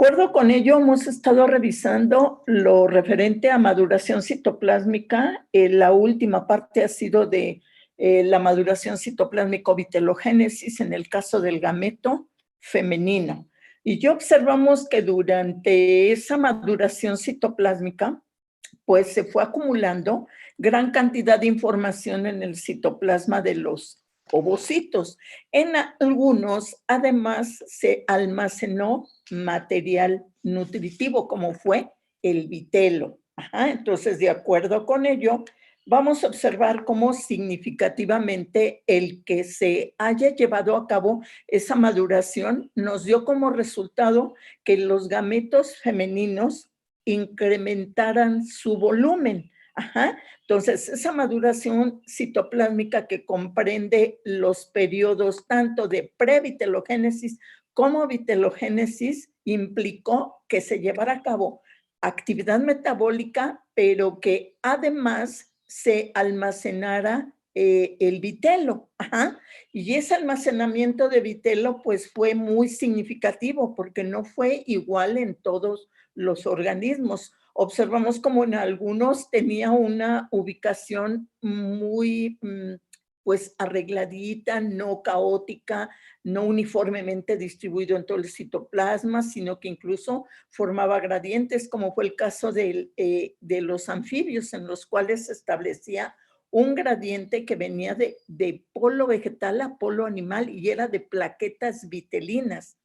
acuerdo con ello, hemos estado revisando lo referente a maduración citoplásmica. La última parte ha sido de la maduración citoplásmico-vitelogénesis en el caso del gameto femenino. Y ya observamos que durante esa maduración citoplásmica, pues se fue acumulando gran cantidad de información en el citoplasma de los ovocitos. En algunos, además, se almacenó material nutritivo, como fue el vitelo. Entonces, de acuerdo con ello, vamos a observar cómo significativamente el que se haya llevado a cabo esa maduración nos dio como resultado que los gametos femeninos incrementaran su volumen. Entonces, esa maduración citoplásmica que comprende los periodos tanto de previtelogénesis como vitelogénesis implicó que se llevara a cabo actividad metabólica, pero que además se almacenara el vitelo. Y ese almacenamiento de vitelo pues fue muy significativo porque no fue igual en todos los organismos. Observamos como en algunos tenía una ubicación muy pues arregladita, no caótica, no uniformemente distribuido en todo el citoplasma, sino que incluso formaba gradientes, como fue el caso de los anfibios, en los cuales se establecía un gradiente que venía de polo vegetal a polo animal y era de plaquetas vitelinas.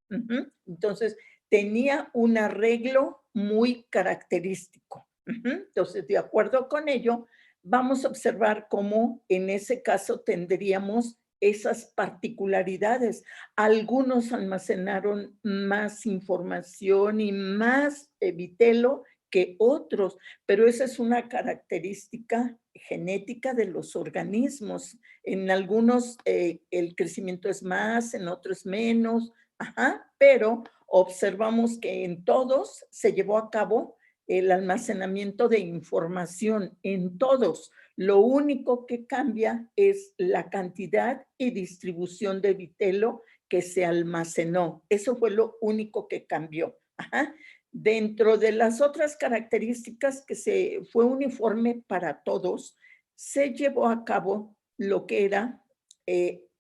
Entonces, tenía un arreglo muy característico. Entonces, de acuerdo con ello, vamos a observar cómo en ese caso tendríamos esas particularidades. Algunos almacenaron más información y más vitelo que otros, pero esa es una característica genética de los organismos. En algunos el crecimiento es más, en otros menos, pero observamos que en todos se llevó a cabo el almacenamiento de información, en todos. Lo único que cambia es la cantidad y distribución de vitelo que se almacenó. Eso fue lo único que cambió. Dentro de las otras características que se fue uniforme para todos, se llevó a cabo lo que era,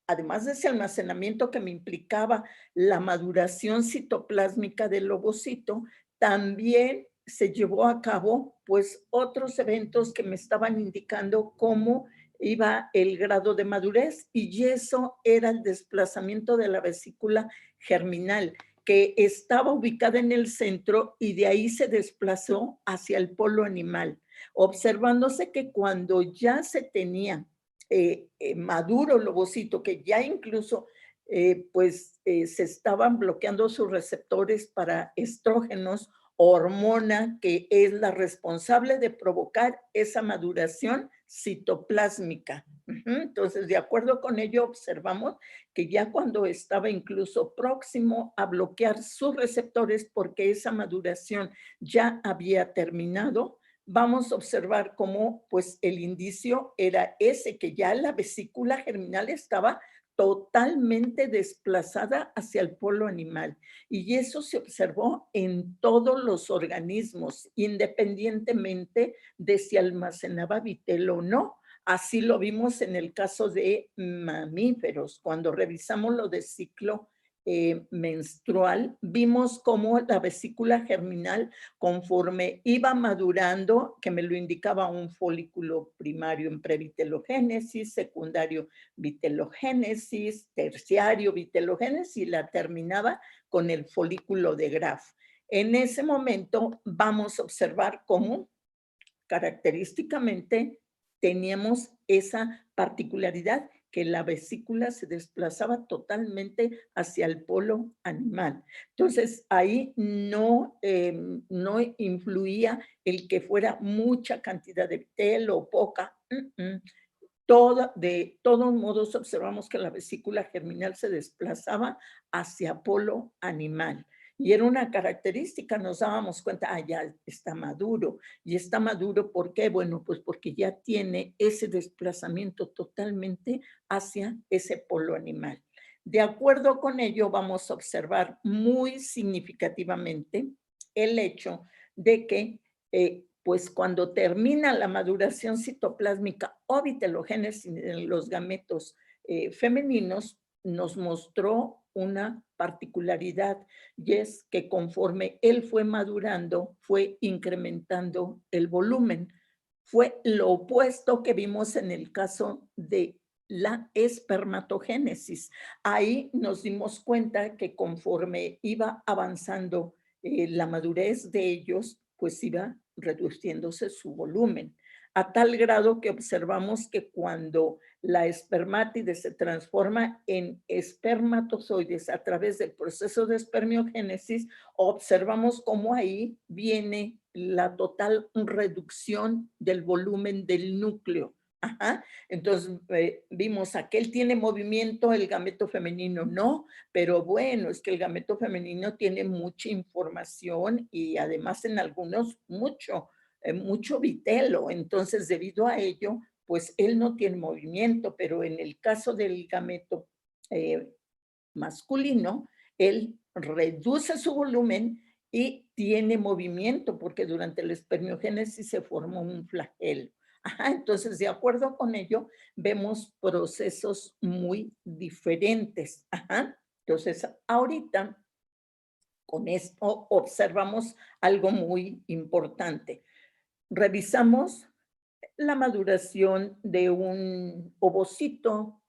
además de ese almacenamiento que me implicaba la maduración citoplásmica del ovocito, también se llevó a cabo pues otros eventos que me estaban indicando cómo iba el grado de madurez, y eso era el desplazamiento de la vesícula germinal, que estaba ubicada en el centro y de ahí se desplazó hacia el polo animal, observándose que cuando ya se tenía maduro el ovocito, que ya incluso se estaban bloqueando sus receptores para estrógenos, hormona que es la responsable de provocar esa maduración citoplásmica. Entonces, de acuerdo con ello, observamos que ya cuando estaba incluso próximo a bloquear sus receptores porque esa maduración ya había terminado, vamos a observar cómo pues el indicio era ese, que ya la vesícula germinal estaba totalmente desplazada hacia el polo animal. Y eso se observó en todos los organismos, independientemente de si almacenaba vitelo o no. Así lo vimos en el caso de mamíferos. Cuando revisamos lo de ciclo menstrual, vimos cómo la vesícula germinal, conforme iba madurando, que me lo indicaba un folículo primario en previtelogénesis, secundario vitelogénesis, terciario vitelogénesis, y la terminaba con el folículo de Graf. En ese momento vamos a observar cómo característicamente teníamos esa particularidad, que la vesícula se desplazaba totalmente hacia el polo animal. Entonces, ahí no influía el que fuera mucha cantidad de vitelo o poca. De todos modos, observamos que la vesícula germinal se desplazaba hacia polo animal. Y era una característica, nos dábamos cuenta, ya está maduro. Y está maduro, ¿por qué? Bueno, pues porque ya tiene ese desplazamiento totalmente hacia ese polo animal. De acuerdo con ello, vamos a observar muy significativamente el hecho de que, pues cuando termina la maduración citoplásmica o vitelogénesis en los gametos femeninos, nos mostró una particularidad, y es que conforme él fue madurando, fue incrementando el volumen. Fue lo opuesto que vimos en el caso de la espermatogénesis. Ahí nos dimos cuenta que conforme iba avanzando la madurez de ellos, pues iba reduciéndose su volumen, a tal grado que observamos que cuando la espermátide se transforma en espermatozoides a través del proceso de espermiogénesis, observamos cómo ahí viene la total reducción del volumen del núcleo. Ajá. Entonces vimos aquel tiene movimiento, el gameto femenino no, pero bueno, es que el gameto femenino tiene mucha información y además en algunos mucho vitelo. Entonces, debido a ello, pues él no tiene movimiento, pero en el caso del gameto eh, masculino, él reduce su volumen y tiene movimiento, porque durante la espermiogénesis se formó un flagelo. Ajá, entonces, de acuerdo con ello, vemos procesos muy diferentes. Ajá. Entonces, ahorita, con esto, observamos algo muy importante. Revisamos la maduración de un ovocito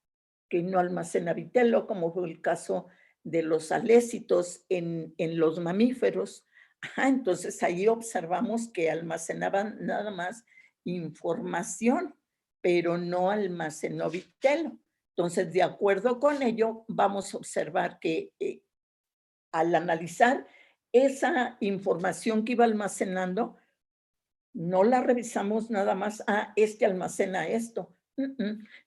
que no almacena vitelo, como fue el caso de los alécitos en los mamíferos. Ajá, entonces ahí observamos que almacenaban nada más información, pero no almacenó vitelo. Entonces, de acuerdo con ello, vamos a observar que al analizar esa información que iba almacenando, no la revisamos nada más, este almacena esto.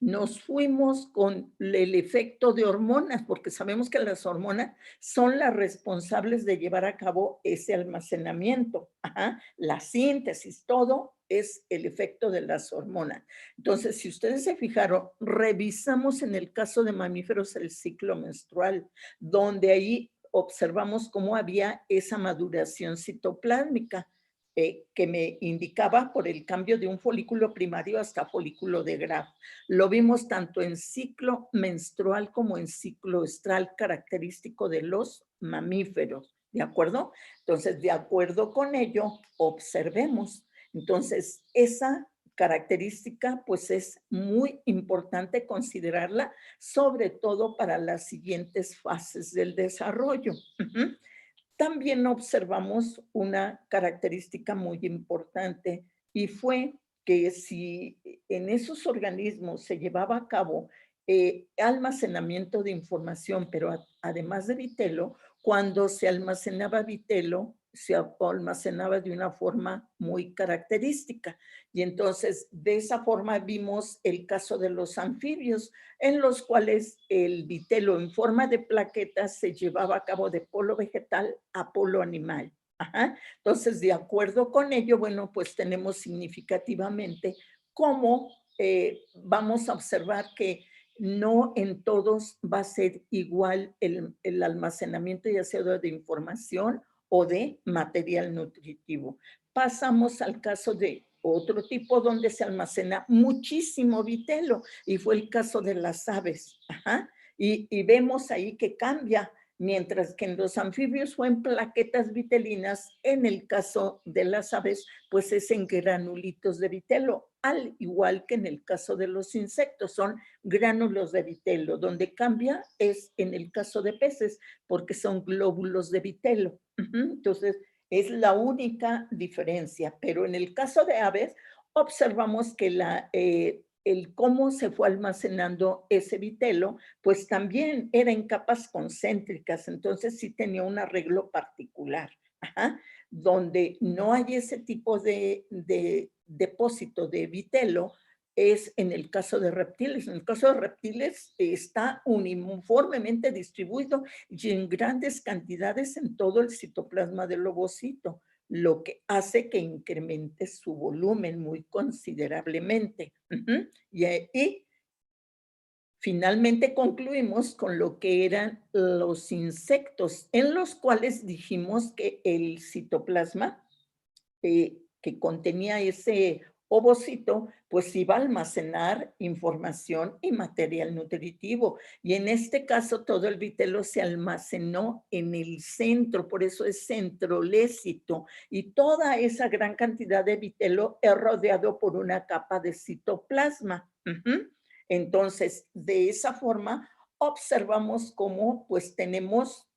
Nos fuimos con el efecto de hormonas, porque sabemos que las hormonas son las responsables de llevar a cabo ese almacenamiento. Ajá. La síntesis, todo es el efecto de las hormonas. Entonces, si ustedes se fijaron, revisamos en el caso de mamíferos el ciclo menstrual, donde ahí observamos cómo había esa maduración citoplásmica que me indicaba por el cambio de un folículo primario hasta folículo de Graf. Lo vimos tanto en ciclo menstrual como en ciclo estral, característico de los mamíferos, ¿de acuerdo? Entonces, de acuerdo con ello, observemos. Entonces, esa característica, pues es muy importante considerarla, sobre todo para las siguientes fases del desarrollo. También observamos una característica muy importante y fue que si en esos organismos se llevaba a cabo almacenamiento de información, pero además de vitelo, cuando se almacenaba vitelo, se almacenaba de una forma muy característica. Y entonces, de esa forma vimos el caso de los anfibios, en los cuales el vitelo en forma de plaquetas se llevaba a cabo de polo vegetal a polo animal. Ajá. Entonces, de acuerdo con ello, bueno, pues tenemos significativamente cómo vamos a observar que no en todos va a ser igual el almacenamiento, ya sea de información o de material nutritivo. Pasamos al caso de otro tipo donde se almacena muchísimo vitelo y fue el caso de las aves. Ajá. Y vemos ahí que cambia, mientras que en los anfibios fue en plaquetas vitelinas, en el caso de las aves, pues es en granulitos de vitelo, al igual que en el caso de los insectos, son gránulos de vitelo. Donde cambia es en el caso de peces, porque son glóbulos de vitelo. Entonces, es la única diferencia, pero en el caso de aves observamos que el cómo se fue almacenando ese vitelo, pues también era en capas concéntricas, entonces sí tenía un arreglo particular. Ajá. Donde no hay ese tipo de depósito de vitelo es en el caso de reptiles. En el caso de reptiles está uniformemente distribuido y en grandes cantidades en todo el citoplasma del ovocito, lo que hace que incremente su volumen muy considerablemente. Y Finalmente concluimos con lo que eran los insectos, en los cuales dijimos que el citoplasma que contenía ese ovocito, pues iba a almacenar información y material nutritivo. Y en este caso, todo el vitelo se almacenó en el centro, por eso es centrolécito. Y toda esa gran cantidad de vitelo es rodeado por una capa de citoplasma. Entonces, de esa forma, observamos cómo pues tenemos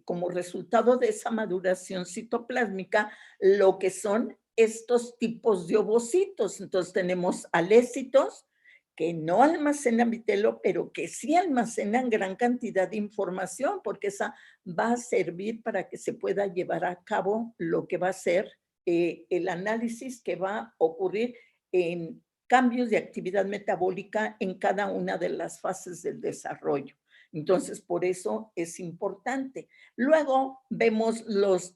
como resultado de esa maduración citoplásmica lo que son estos tipos de ovocitos. Entonces tenemos alécitos que no almacenan vitelo, pero que sí almacenan gran cantidad de información, porque esa va a servir para que se pueda llevar a cabo lo que va a ser el análisis que va a ocurrir en cambios de actividad metabólica en cada una de las fases del desarrollo. Entonces, por eso es importante. Luego vemos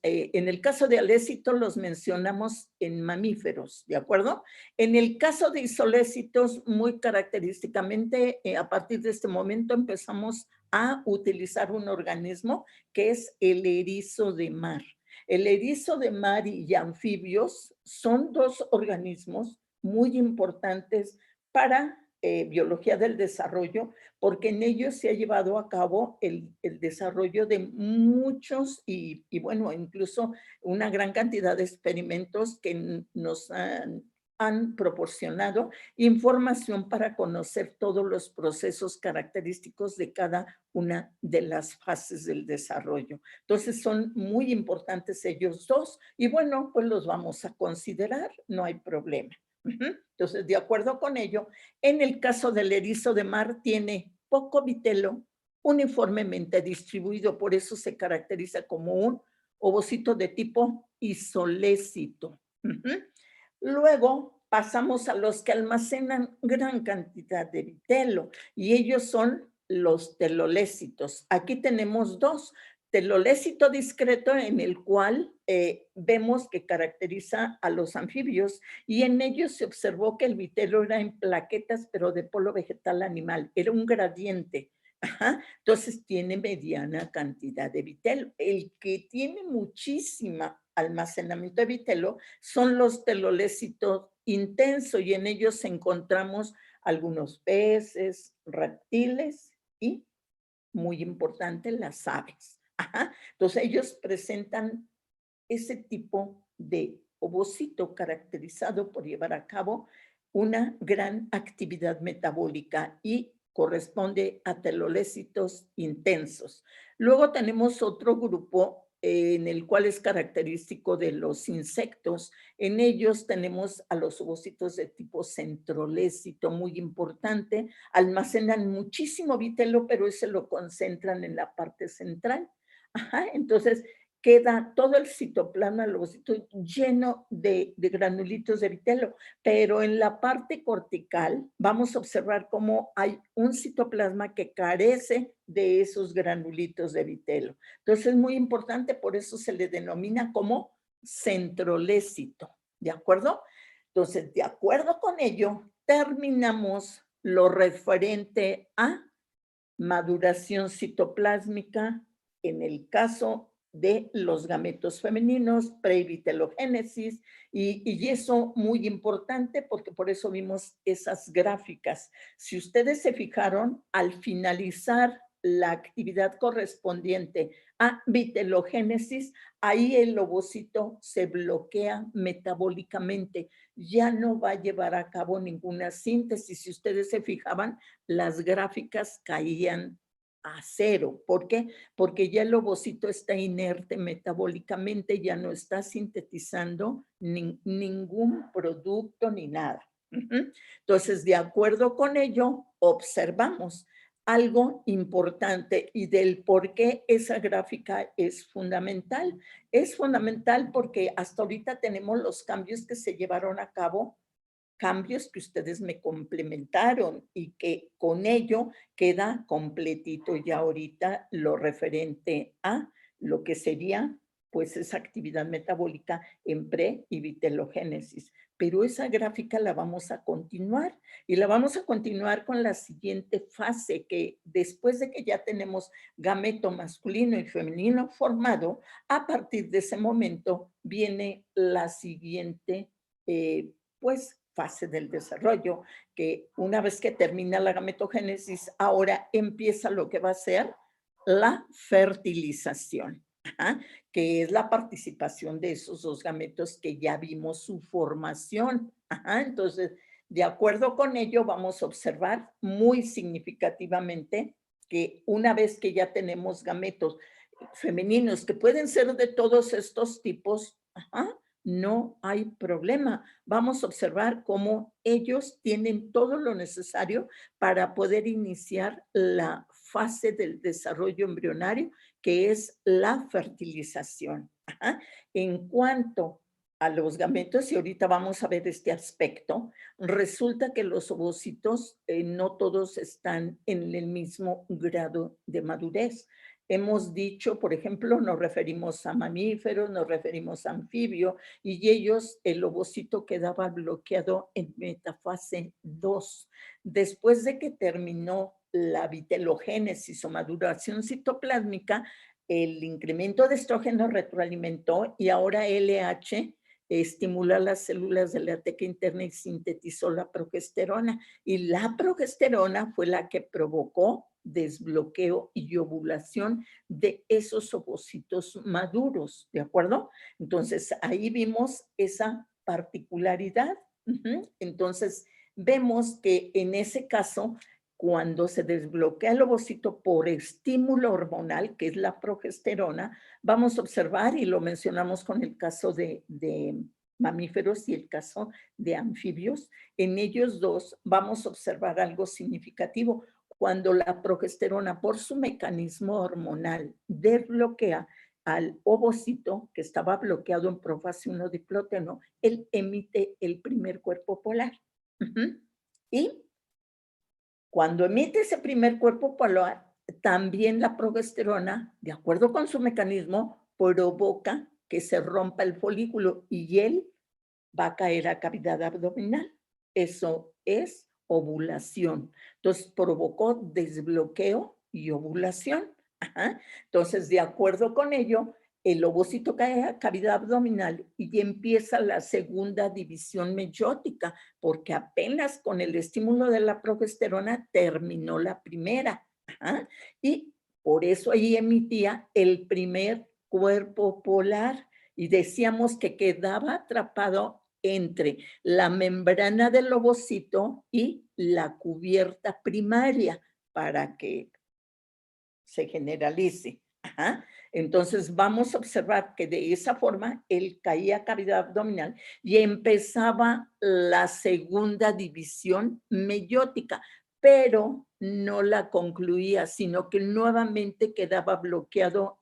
en el caso de alécitos los mencionamos en mamíferos, ¿de acuerdo? En el caso de isolécitos, muy característicamente, a partir de este momento empezamos a utilizar un organismo que es el erizo de mar. El erizo de mar y anfibios son dos organismos muy importantes para biología del desarrollo, porque en ellos se ha llevado a cabo el desarrollo de muchos y bueno, incluso una gran cantidad de experimentos que nos han proporcionado información para conocer todos los procesos característicos de cada una de las fases del desarrollo. Entonces son muy importantes ellos dos y bueno, pues los vamos a considerar, no hay problema. Entonces, de acuerdo con ello, en el caso del erizo de mar tiene poco vitelo uniformemente distribuido, por eso se caracteriza como un ovocito de tipo isolécito. Luego pasamos a los que almacenan gran cantidad de vitelo y ellos son los telolécitos. Aquí tenemos dos, telolécito discreto en el cual vemos que caracteriza a los anfibios y en ellos se observó que el vitelo era en plaquetas, pero de polo vegetal animal, era un gradiente. Ajá. Entonces tiene mediana cantidad de vitelo. El que tiene muchísima almacenamiento de vitelo son los telolécitos intensos y en ellos encontramos algunos peces, reptiles y, muy importante, las aves. Ajá. Entonces ellos presentan ese tipo de ovocito caracterizado por llevar a cabo una gran actividad metabólica y corresponde a telolécitos intensos. Luego tenemos otro grupo en el cual es característico de los insectos. En ellos tenemos a los ovocitos de tipo centrolécito, muy importante. Almacenan muchísimo vitelo, pero ese lo concentran en la parte central. Ajá, entonces, queda todo el citoplasma, el ovocito lleno de granulitos de vitelo, pero en la parte cortical vamos a observar cómo hay un citoplasma que carece de esos granulitos de vitelo. Entonces es muy importante, por eso se le denomina como centrolécito, ¿de acuerdo? Entonces, de acuerdo con ello, terminamos lo referente a maduración citoplásmica en el caso de los gametos femeninos, previtelogénesis, y eso muy importante porque por eso vimos esas gráficas. Si ustedes se fijaron, al finalizar la actividad correspondiente a vitelogénesis, ahí el ovocito se bloquea metabólicamente, ya no va a llevar a cabo ninguna síntesis. Si ustedes se fijaban, las gráficas caían a cero. ¿Por qué? Porque ya el ovocito está inerte metabólicamente, ya no está sintetizando ningún producto ni nada. Entonces, de acuerdo con ello, observamos algo importante y del por qué esa gráfica es fundamental. Es fundamental porque hasta ahorita tenemos los cambios que se llevaron a cabo, cambios que ustedes me complementaron y que con ello queda completito ya ahorita lo referente a lo que sería pues esa actividad metabólica en pre y vitelogénesis. Pero esa gráfica la vamos a continuar y la vamos a continuar con la siguiente fase, que después de que ya tenemos gameto masculino y femenino formado, a partir de ese momento viene la siguiente, pues, fase del desarrollo, que una vez que termina la gametogénesis, ahora empieza lo que va a ser la fertilización. Ajá, que es la participación de esos dos gametos que ya vimos su formación. Ajá, entonces, de acuerdo con ello, vamos a observar muy significativamente que una vez que ya tenemos gametos femeninos que pueden ser de todos estos tipos, ajá, no hay problema. Vamos a observar cómo ellos tienen todo lo necesario para poder iniciar la fase del desarrollo embrionario, que es la fertilización. Ajá. En cuanto a los gametos, y ahorita vamos a ver este aspecto, resulta que los ovocitos no todos están en el mismo grado de madurez. Hemos dicho, por ejemplo, nos referimos a mamíferos, nos referimos a anfibio, y ellos, el ovocito quedaba bloqueado en metafase 2. Después de que terminó la vitelogénesis o maduración citoplásmica, el incremento de estrógeno retroalimentó y ahora LH estimula las células de la teca interna y sintetizó la progesterona. Y la progesterona fue la que provocó desbloqueo y ovulación de esos ovocitos maduros, ¿de acuerdo? Entonces, ahí vimos esa particularidad. Entonces, vemos que en ese caso, cuando se desbloquea el ovocito por estímulo hormonal, que es la progesterona, vamos a observar, y lo mencionamos con el caso de mamíferos y el caso de anfibios, en ellos dos vamos a observar algo significativo. Cuando la progesterona, por su mecanismo hormonal, desbloquea al ovocito que estaba bloqueado en profase 1 diplóteno, él emite el primer cuerpo polar. Y cuando emite ese primer cuerpo polar, también la progesterona, de acuerdo con su mecanismo, provoca que se rompa el folículo y él va a caer a cavidad abdominal. Eso es ovulación. Entonces, provocó desbloqueo y ovulación. Ajá. Entonces, de acuerdo con ello, el ovocito cae a cavidad abdominal y empieza la segunda división meiótica, porque apenas con el estímulo de la progesterona terminó la primera. Ajá. Y por eso ahí emitía el primer cuerpo polar y decíamos que quedaba atrapado entre la membrana del ovocito y la cubierta primaria para que se generalice. Ajá. Entonces vamos a observar que de esa forma él caía a cavidad abdominal y empezaba la segunda división meiótica, pero no la concluía, sino que nuevamente quedaba bloqueado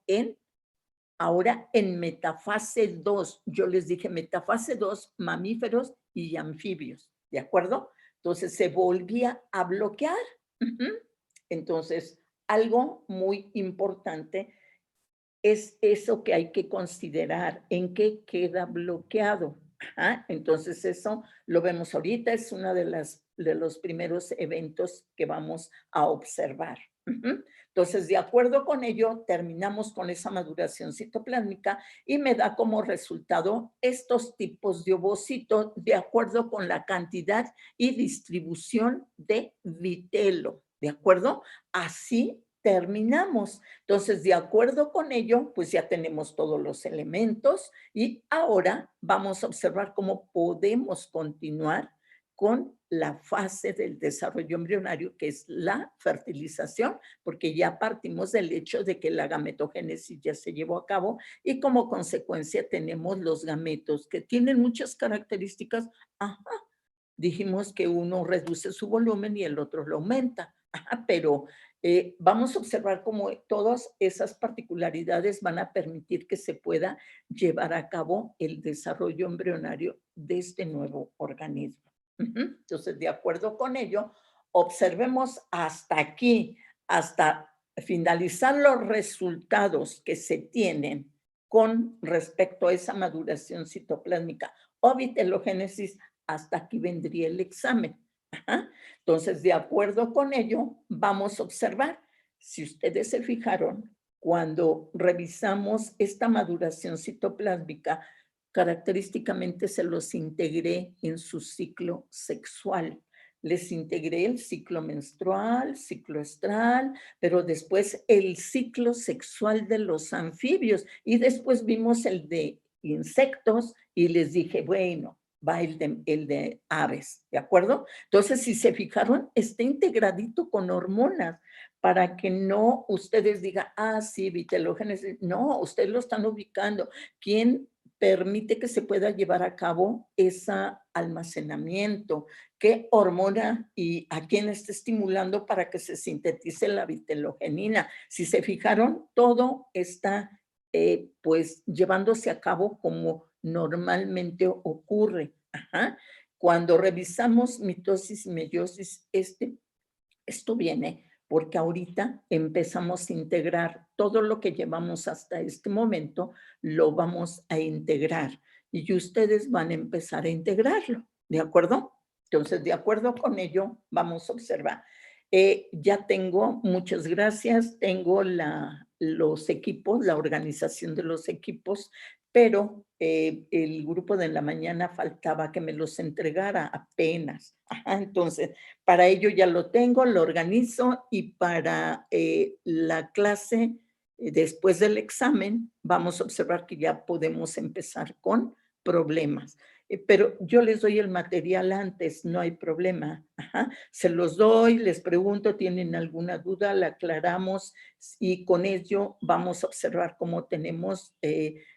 ahora en metafase 2. Yo les dije metafase 2, mamíferos y anfibios, ¿de acuerdo? Entonces se volvía a bloquear. Entonces, algo muy importante es eso que hay que considerar, en qué queda bloqueado. Ajá. Entonces, eso lo vemos ahorita, es uno de los primeros eventos que vamos a observar. Entonces, de acuerdo con ello, terminamos con esa maduración citoplásmica y me da como resultado estos tipos de ovocito de acuerdo con la cantidad y distribución de vitelo, ¿de acuerdo? Así terminamos. Entonces, de acuerdo con ello, pues ya tenemos todos los elementos y ahora vamos a observar cómo podemos continuar con la fase del desarrollo embrionario, que es la fertilización, porque ya partimos del hecho de que la gametogénesis ya se llevó a cabo y como consecuencia tenemos los gametos que tienen muchas características. Ajá, dijimos que uno reduce su volumen y el otro lo aumenta. Ajá, pero vamos a observar cómo todas esas particularidades van a permitir que se pueda llevar a cabo el desarrollo embrionario de este nuevo organismo. Entonces, de acuerdo con ello, observemos hasta aquí, hasta finalizar los resultados que se tienen con respecto a esa maduración citoplásmica o vitelogénesis, hasta aquí vendría el examen. Ajá. Entonces, de acuerdo con ello, vamos a observar. Si ustedes se fijaron, cuando revisamos esta maduración citoplásmica, característicamente se los integré en su ciclo sexual. Les integré el ciclo menstrual, ciclo estral, pero después el ciclo sexual de los anfibios y después vimos el de insectos y les dije, bueno, va el de aves, ¿de acuerdo? Entonces, si se fijaron, está integradito con hormonas para que no ustedes digan, ah, sí, vitelogénesis. No, ustedes lo están ubicando. ¿Quién permite que se pueda llevar a cabo ese almacenamiento? ¿Qué hormona y a quién está estimulando para que se sintetice la vitelogenina? Si se fijaron, todo está pues llevándose a cabo como normalmente ocurre. Ajá. Cuando revisamos mitosis y meiosis, esto viene porque ahorita empezamos a integrar todo lo que llevamos hasta este momento, lo vamos a integrar y ustedes van a empezar a integrarlo, ¿de acuerdo? Entonces, de acuerdo con ello, vamos a observar. Ya tengo, muchas gracias, tengo los equipos, la organización de los equipos, pero el grupo de la mañana faltaba que me los entregara apenas. Ajá, entonces, para ello ya lo tengo, lo organizo y para la clase, después del examen, vamos a observar que ya podemos empezar con problemas. Pero yo les doy el material antes, no hay problema. Ajá. Se los doy, les pregunto, ¿tienen alguna duda? La aclaramos y con ello vamos a observar cómo tenemos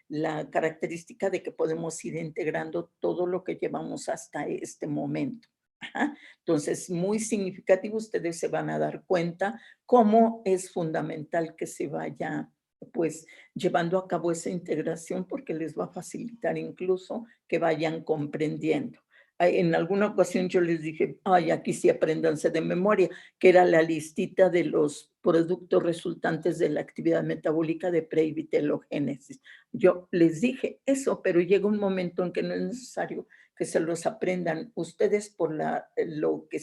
la característica de que podemos ir integrando todo lo que llevamos hasta este momento. Ajá. Entonces, muy significativo, ustedes se van a dar cuenta cómo es fundamental que se vaya pues llevando a cabo esa integración porque les va a facilitar incluso que vayan comprendiendo. En alguna ocasión yo les dije, ay, aquí sí apréndanse de memoria, que era la listita de los productos resultantes de la actividad metabólica de pre y vitelogénesis. Yo les dije eso, pero llega un momento en que no es necesario que se los aprendan ustedes por lo que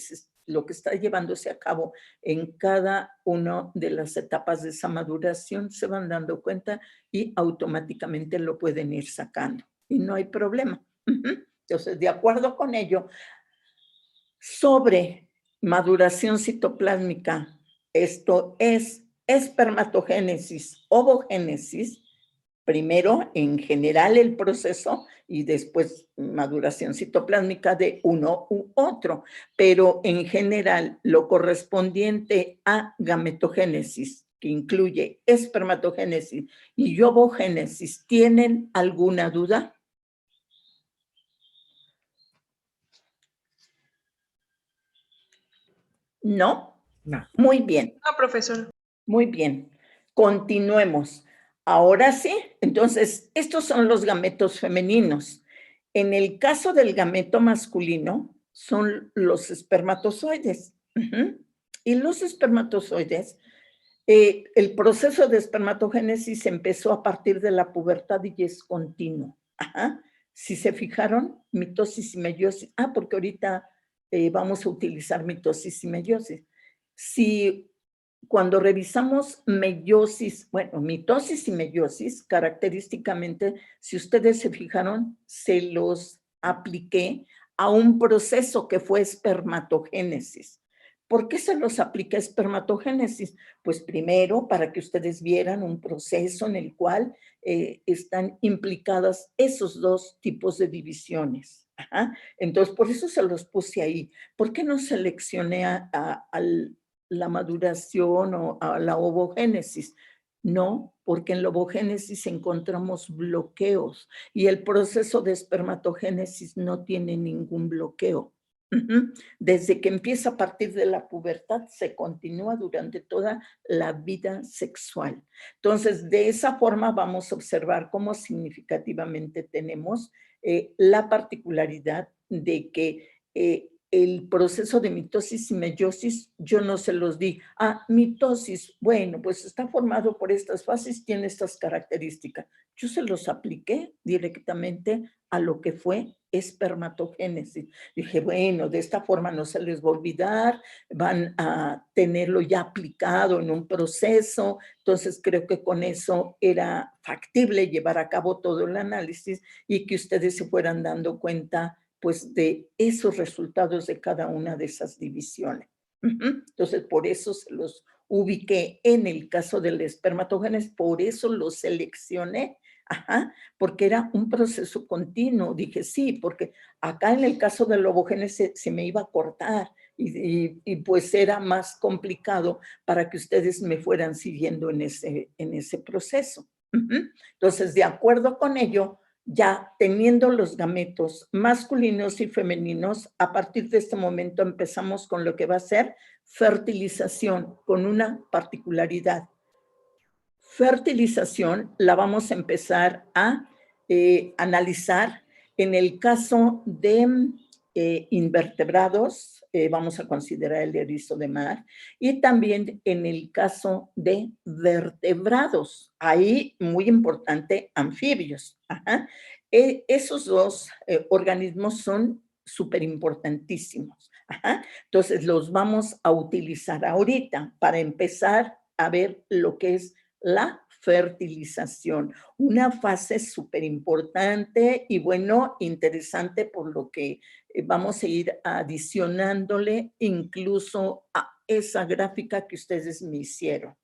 está llevándose a cabo en cada una de las etapas de esa maduración, se van dando cuenta y automáticamente lo pueden ir sacando. Y no hay problema. Entonces, de acuerdo con ello, sobre maduración citoplásmica, esto es espermatogénesis, ovogénesis, primero en general el proceso y después maduración citoplásmica de uno u otro, pero en general lo correspondiente a gametogénesis, que incluye espermatogénesis y ovogénesis, ¿tienen alguna duda? ¿No? No. Muy bien. No, profesor. Muy bien. Continuemos. Ahora sí, entonces, estos son los gametos femeninos. En el caso del gameto masculino, son los espermatozoides. Y los espermatozoides, el proceso de espermatogénesis empezó a partir de la pubertad y es continuo. Ajá. Si se fijaron, mitosis y meiosis. Porque ahorita vamos a utilizar mitosis y meiosis. Si cuando revisamos meiosis, bueno, mitosis y meiosis, característicamente, si ustedes se fijaron, se los apliqué a un proceso que fue espermatogénesis. ¿Por qué se los aplica espermatogénesis? Pues primero, para que ustedes vieran un proceso en el cual están implicadas esos dos tipos de divisiones. Ajá. Entonces, por eso se los puse ahí. ¿Por qué no seleccioné al la maduración o a la ovogénesis? No, porque en la ovogénesis encontramos bloqueos y el proceso de espermatogénesis no tiene ningún bloqueo. Desde que empieza a partir de la pubertad se continúa durante toda la vida sexual. Entonces, de esa forma vamos a observar cómo significativamente tenemos la particularidad de que el proceso de mitosis y meiosis yo no se los di. Ah, mitosis, bueno, pues está formado por estas fases, tiene estas características. Yo se los apliqué directamente a lo que fue espermatogénesis. Dije, bueno, de esta forma no se les va a olvidar, van a tenerlo ya aplicado en un proceso, entonces creo que con eso era factible llevar a cabo todo el análisis y que ustedes se fueran dando cuenta pues de esos resultados de cada una de esas divisiones. Entonces, por eso se los ubiqué en el caso del espermatogénesis, por eso los seleccioné, porque era un proceso continuo. Dije, sí, porque acá en el caso del ovogénesis se me iba a cortar y pues era más complicado para que ustedes me fueran siguiendo en ese proceso. Entonces, de acuerdo con ello, ya teniendo los gametos masculinos y femeninos, a partir de este momento empezamos con lo que va a ser fertilización, con una particularidad. Fertilización la vamos a empezar a analizar en el caso de invertebrados, vamos a considerar el erizo de mar, y también en el caso de vertebrados, ahí muy importante, anfibios. Esos dos organismos son súper importantísimos. Entonces los vamos a utilizar ahorita para empezar a ver lo que es la fertilización, una fase súper importante y bueno, interesante por lo que vamos a ir adicionándole incluso a esa gráfica que ustedes me hicieron.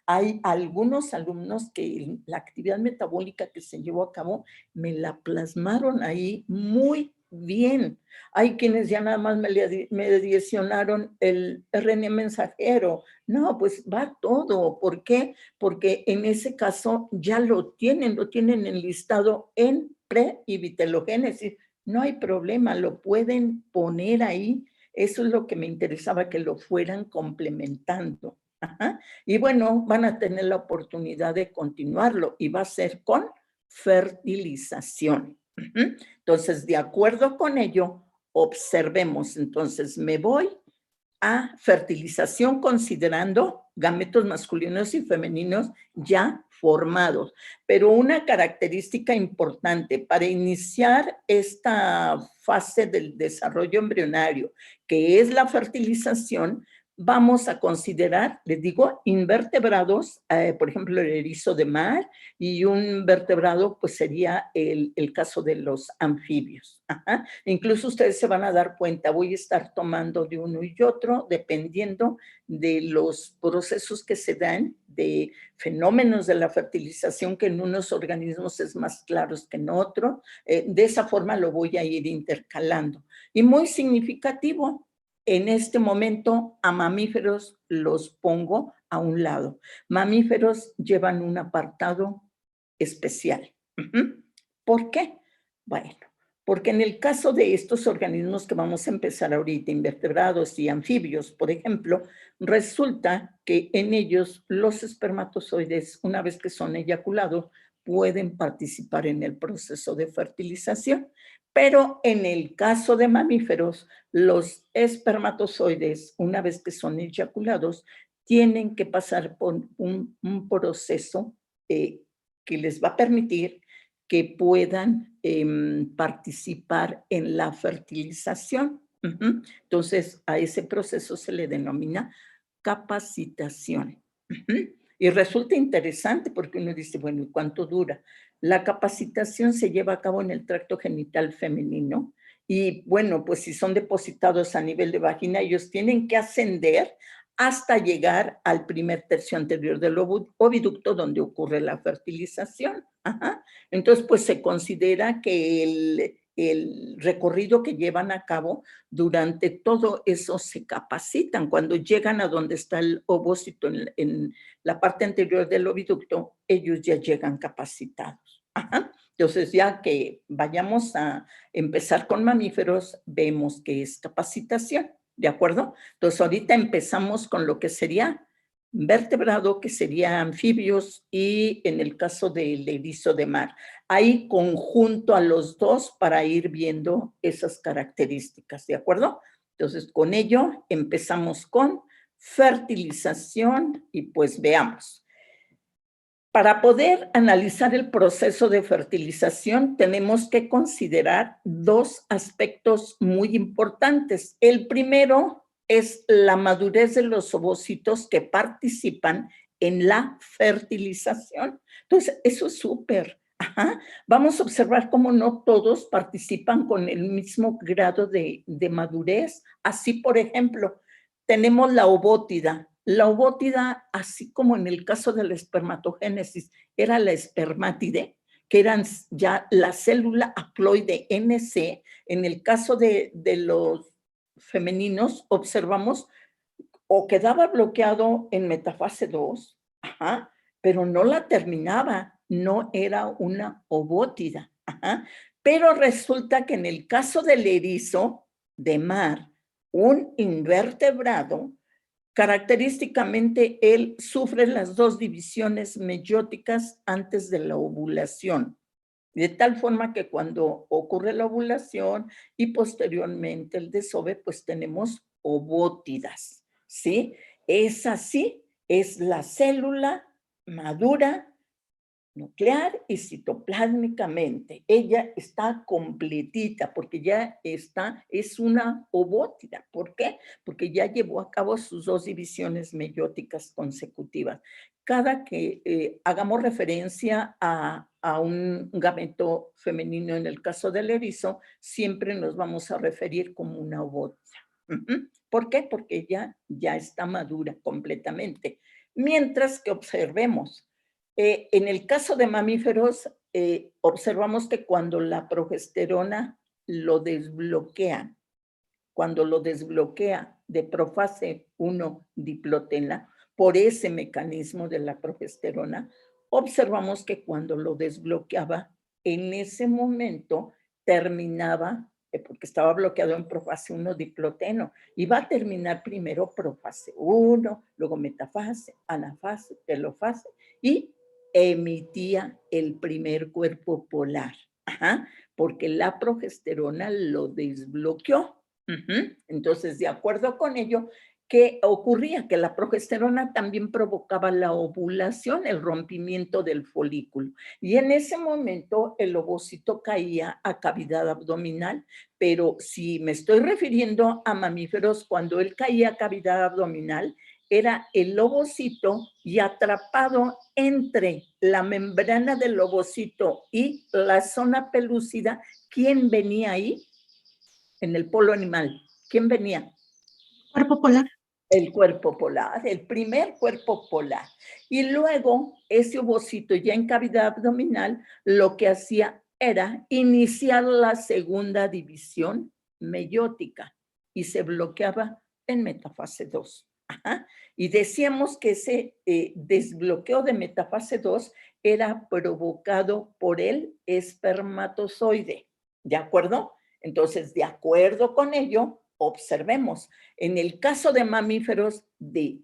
Hay algunos alumnos que la actividad metabólica que se llevó a cabo me la plasmaron ahí muy bien. Hay quienes ya nada más me adicionaron el RNA mensajero. No, pues va todo. ¿Por qué? Porque en ese caso ya lo tienen enlistado en pre y vitelogénesis. No hay problema, lo pueden poner ahí. Eso es lo que me interesaba, que lo fueran complementando. Y bueno, van a tener la oportunidad de continuarlo y va a ser con fertilización. Entonces, de acuerdo con ello, observemos. Entonces, me voy a fertilización considerando gametos masculinos y femeninos ya formados. Pero una característica importante para iniciar esta fase del desarrollo embrionario, que es la fertilización, vamos a considerar, les digo, invertebrados, por ejemplo, el erizo de mar, y un vertebrado, pues sería el caso de los anfibios. Incluso ustedes se van a dar cuenta, voy a estar tomando de uno y otro, dependiendo de los procesos que se dan, de fenómenos de la fertilización, que en unos organismos es más claro que en otros. De esa forma lo voy a ir intercalando. Y muy significativo, en este momento a mamíferos los pongo a un lado. Mamíferos llevan un apartado especial. ¿Por qué? Bueno, porque en el caso de estos organismos que vamos a empezar ahorita, invertebrados y anfibios, por ejemplo, resulta que en ellos los espermatozoides, una vez que son eyaculados, pueden participar en el proceso de fertilización. Pero en el caso de mamíferos, los espermatozoides, una vez que son eyaculados, tienen que pasar por un proceso que les va a permitir que puedan participar en la fertilización. Entonces, a ese proceso se le denomina capacitación. Y resulta interesante porque uno dice, bueno, ¿y cuánto dura? La capacitación se lleva a cabo en el tracto genital femenino y bueno, pues si son depositados a nivel de vagina, ellos tienen que ascender hasta llegar al primer tercio anterior del oviducto donde ocurre la fertilización. Entonces, pues se considera que el recorrido que llevan a cabo durante todo eso se capacitan. Cuando llegan a donde está el ovócito en la parte anterior del oviducto, ellos ya llegan capacitados. Entonces, ya que vayamos a empezar con mamíferos, vemos que es capacitación, ¿de acuerdo? Entonces, ahorita empezamos con lo que sería vertebrado, que sería anfibios, y en el caso del erizo de mar. Ahí conjunto a los dos para ir viendo esas características, ¿de acuerdo? Entonces, con ello empezamos con fertilización y pues veamos. Para poder analizar el proceso de fertilización, tenemos que considerar dos aspectos muy importantes. El primero es la madurez de los ovocitos que participan en la fertilización. Entonces, eso es súper. Ajá. Vamos a observar cómo no todos participan con el mismo grado de madurez. Así, por ejemplo, tenemos la ovótida. La ovótida, así como en el caso de la espermatogénesis, era la espermátide, que eran ya la célula haploide NC. En el caso de los femeninos, observamos o quedaba bloqueado en metafase 2, ajá, pero no la terminaba, no era una ovótida. Ajá. Pero resulta que en el caso del erizo de mar, un invertebrado, característicamente, él sufre las dos divisiones meióticas antes de la ovulación, de tal forma que cuando ocurre la ovulación y posteriormente el desove, pues tenemos ovótidas, ¿sí? Es así, es la célula madura nuclear y citoplásmicamente. Ella está completita porque ya está, es una ovótida. ¿Por qué? Porque ya llevó a cabo sus dos divisiones meióticas consecutivas. Cada que hagamos referencia a un gameto femenino, en el caso del erizo, siempre nos vamos a referir como una ovótida. ¿Por qué? Porque ella ya está madura completamente. Mientras que observemos, en el caso de mamíferos, observamos que cuando la progesterona lo desbloquea, cuando lo desbloquea de profase 1 diplotena, por ese mecanismo de la progesterona, observamos que cuando lo desbloqueaba, en ese momento terminaba, porque estaba bloqueado en profase 1 diploteno, iba a terminar primero profase 1, luego metafase, anafase, telofase, y emitía el primer cuerpo polar. Ajá, porque la progesterona lo desbloqueó. Entonces, de acuerdo con ello, ¿qué ocurría? Que la progesterona también provocaba la ovulación, el rompimiento del folículo. Y en ese momento el ovocito caía a cavidad abdominal, pero si me estoy refiriendo a mamíferos, cuando él caía a cavidad abdominal, era el ovocito y atrapado entre la membrana del ovocito y la zona pelúcida. ¿Quién venía ahí? En el polo animal. ¿Quién venía? Cuerpo polar. El cuerpo polar, el primer cuerpo polar. Y luego ese ovocito ya en cavidad abdominal lo que hacía era iniciar la segunda división meiótica y se bloqueaba en metafase 2. Ajá. Y decíamos que ese desbloqueo de metafase 2 era provocado por el espermatozoide. ¿De acuerdo? Entonces, de acuerdo con ello, observemos. En el caso de mamíferos, de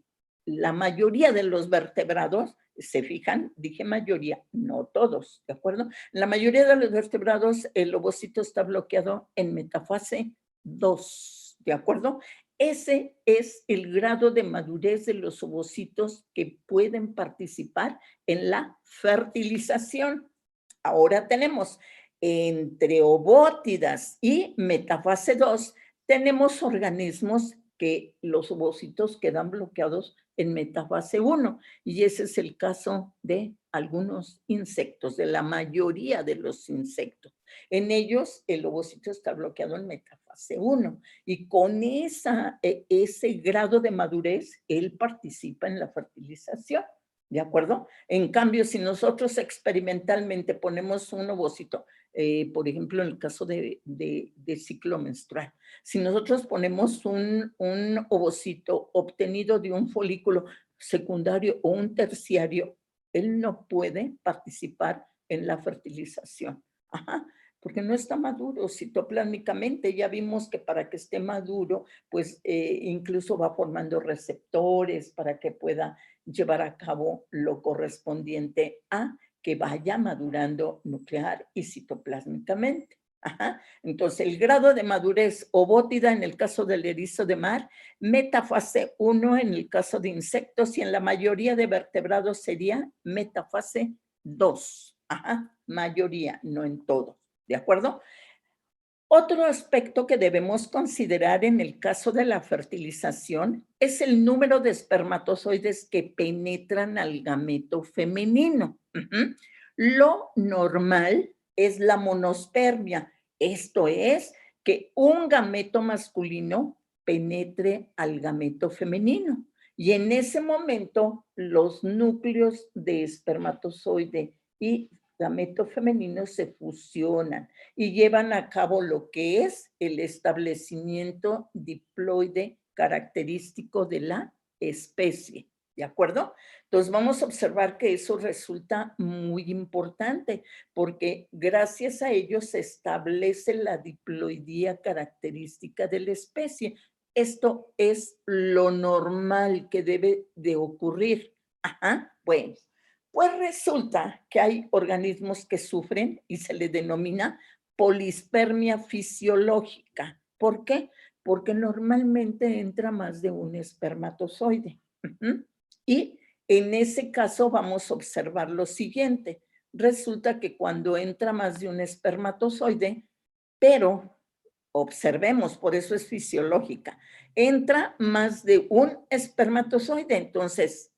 la mayoría de los vertebrados, se fijan, dije mayoría, no todos, ¿de acuerdo? La mayoría de los vertebrados, el ovocito está bloqueado en metafase 2, ¿de acuerdo? Ese es el grado de madurez de los ovocitos que pueden participar en la fertilización. Ahora tenemos entre ovótidas y metafase 2, tenemos organismos que los ovocitos quedan bloqueados en metafase 1 y ese es el caso de algunos insectos, de la mayoría de los insectos. En ellos el ovocito está bloqueado en metafase 1 y con ese grado de madurez él participa en la fertilización. ¿De acuerdo? En cambio, si nosotros experimentalmente ponemos un ovocito, por ejemplo, en el caso de ciclo menstrual, si nosotros ponemos un ovocito obtenido de un folículo secundario o un terciario, él no puede participar en la fertilización. Ajá. porque no está maduro citoplásmicamente. Ya vimos que para que esté maduro, pues incluso va formando receptores para que pueda llevar a cabo lo correspondiente a que vaya madurando nuclear y citoplásmicamente. Ajá. Entonces, el grado de madurez ovótida en el caso del erizo de mar, metafase 1 en el caso de insectos y en la mayoría de vertebrados sería metafase 2. Ajá, mayoría, no en todos. ¿De acuerdo? Otro aspecto que debemos considerar en el caso de la fertilización es el número de espermatozoides que penetran al gameto femenino. Lo normal es la monospermia, esto es, que un gameto masculino penetre al gameto femenino. Y en ese momento, los núcleos de espermatozoide y gameto femenino se fusionan y llevan a cabo lo que es el establecimiento diploide característico de la especie. ¿De acuerdo? Entonces vamos a observar que eso resulta muy importante porque gracias a ello se establece la diploidía característica de la especie. Esto es lo normal que debe de ocurrir. Ajá, bueno. Pues resulta que hay organismos que sufren y se le denomina polispermia fisiológica. ¿Por qué? Porque normalmente entra más de un espermatozoide. Y en ese caso vamos a observar lo siguiente. Resulta que cuando entra más de un espermatozoide, pero observemos, por eso es fisiológica, entra más de un espermatozoide, entonces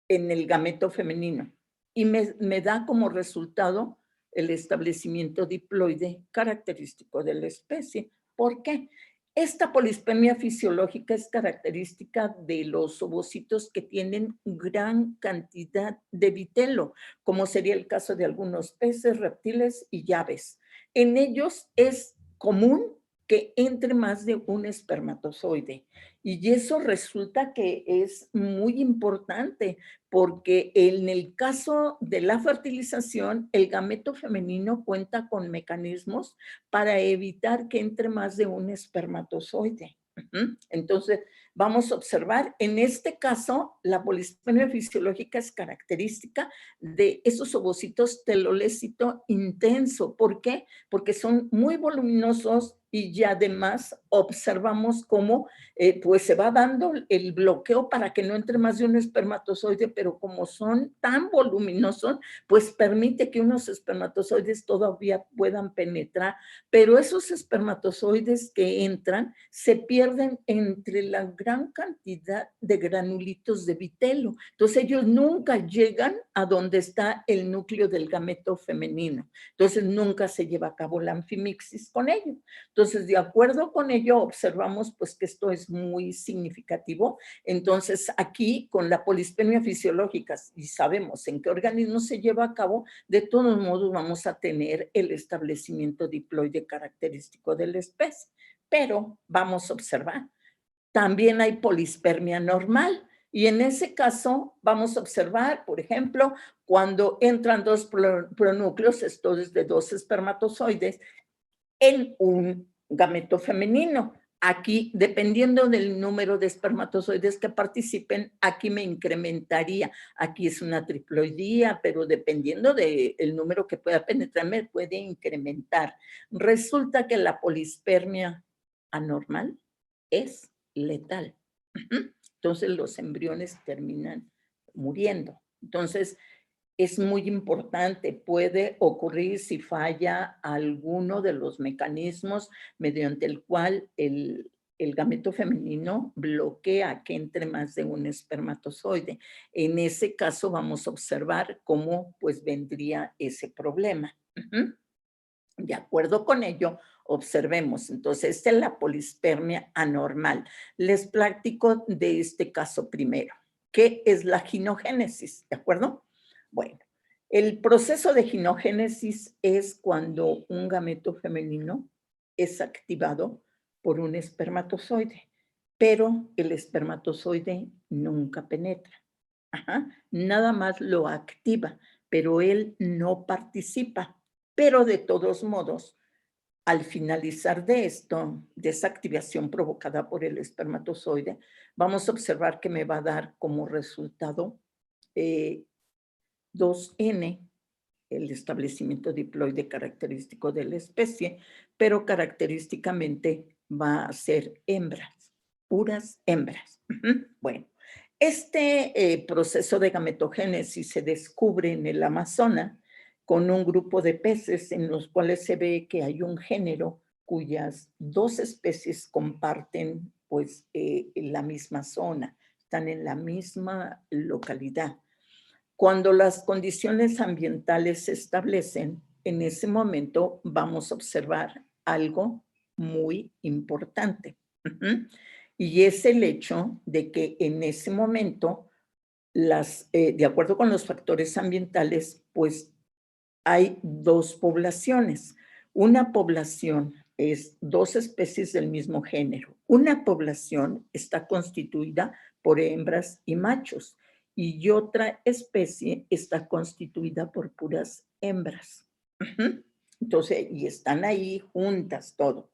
en el gameto femenino y me da como resultado el establecimiento diploide característico de la especie. ¿Por qué? Esta polispermia fisiológica es característica de los ovocitos que tienen gran cantidad de vitelo, como sería el caso de algunos peces, reptiles y aves. En ellos es común que entre más de un espermatozoide. Y eso resulta que es muy importante porque en el caso de la fertilización, el gameto femenino cuenta con mecanismos para evitar que entre más de un espermatozoide. Entonces, vamos a observar, en este caso, la polispermia fisiológica es característica de esos ovocitos telolécito intenso. ¿Por qué? Porque son muy voluminosos y ya además observamos cómo pues se va dando el bloqueo para que no entre más de un espermatozoide, pero como son tan voluminosos, pues permite que unos espermatozoides todavía puedan penetrar, pero esos espermatozoides que entran se pierden entre la gran cantidad de granulitos de vitelo. Entonces ellos nunca llegan a donde está el núcleo del gameto femenino. Entonces nunca se lleva a cabo la anfimixis con ello. Entonces, de acuerdo con ello, observamos pues que esto es muy significativo. Entonces, aquí con la polispermia fisiológica, y sabemos en qué organismo se lleva a cabo, de todos modos vamos a tener el establecimiento diploide característico de la especie. Pero vamos a observar, también hay polispermia normal. Y en ese caso vamos a observar, por ejemplo, cuando entran dos pronúcleos, esto es de dos espermatozoides, en un gameto femenino. Aquí, dependiendo del número de espermatozoides que participen, aquí me incrementaría. Aquí es una triploidía, pero dependiendo del número que pueda penetrar, me puede incrementar. Resulta que la polispermia anormal es letal. Entonces, los embriones terminan muriendo. Entonces, es muy importante, puede ocurrir si falla alguno de los mecanismos mediante el cual el gameto femenino bloquea que entre más de un espermatozoide. En ese caso vamos a observar cómo pues vendría ese problema. De acuerdo con ello, observemos. Entonces, esta es la polispermia anormal. Les platico de este caso primero. ¿Qué es la ginogénesis? ¿De acuerdo? Bueno, el proceso de ginogénesis es cuando un gameto femenino es activado por un espermatozoide, pero el espermatozoide nunca penetra. Ajá, nada más lo activa, pero él no participa. Pero de todos modos, al finalizar de esto, de esa activación provocada por el espermatozoide, vamos a observar que me va a dar como resultado 2N, el establecimiento diploide característico de la especie, pero característicamente va a ser hembras, puras hembras. Bueno, este proceso de gametogénesis se descubre en el Amazonas con un grupo de peces en los cuales se ve que hay un género cuyas dos especies comparten pues la misma zona, están en la misma localidad. Cuando las condiciones ambientales se establecen, en ese momento vamos a observar algo muy importante. Y es el hecho de que en ese momento, de acuerdo con los factores ambientales, pues hay dos poblaciones. Una población es dos especies del mismo género. Una población está constituida por hembras y machos y otra especie está constituida por puras hembras. Entonces, y están ahí juntas todo.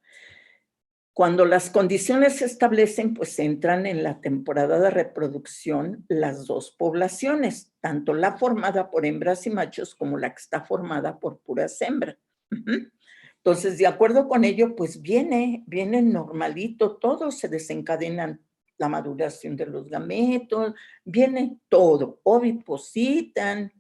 Cuando las condiciones se establecen, pues entran en la temporada de reproducción las dos poblaciones, tanto la formada por hembras y machos como la que está formada por puras hembras. Entonces, de acuerdo con ello, pues viene normalito, todo se desencadenan la maduración de los gametos, viene todo, ovipositan,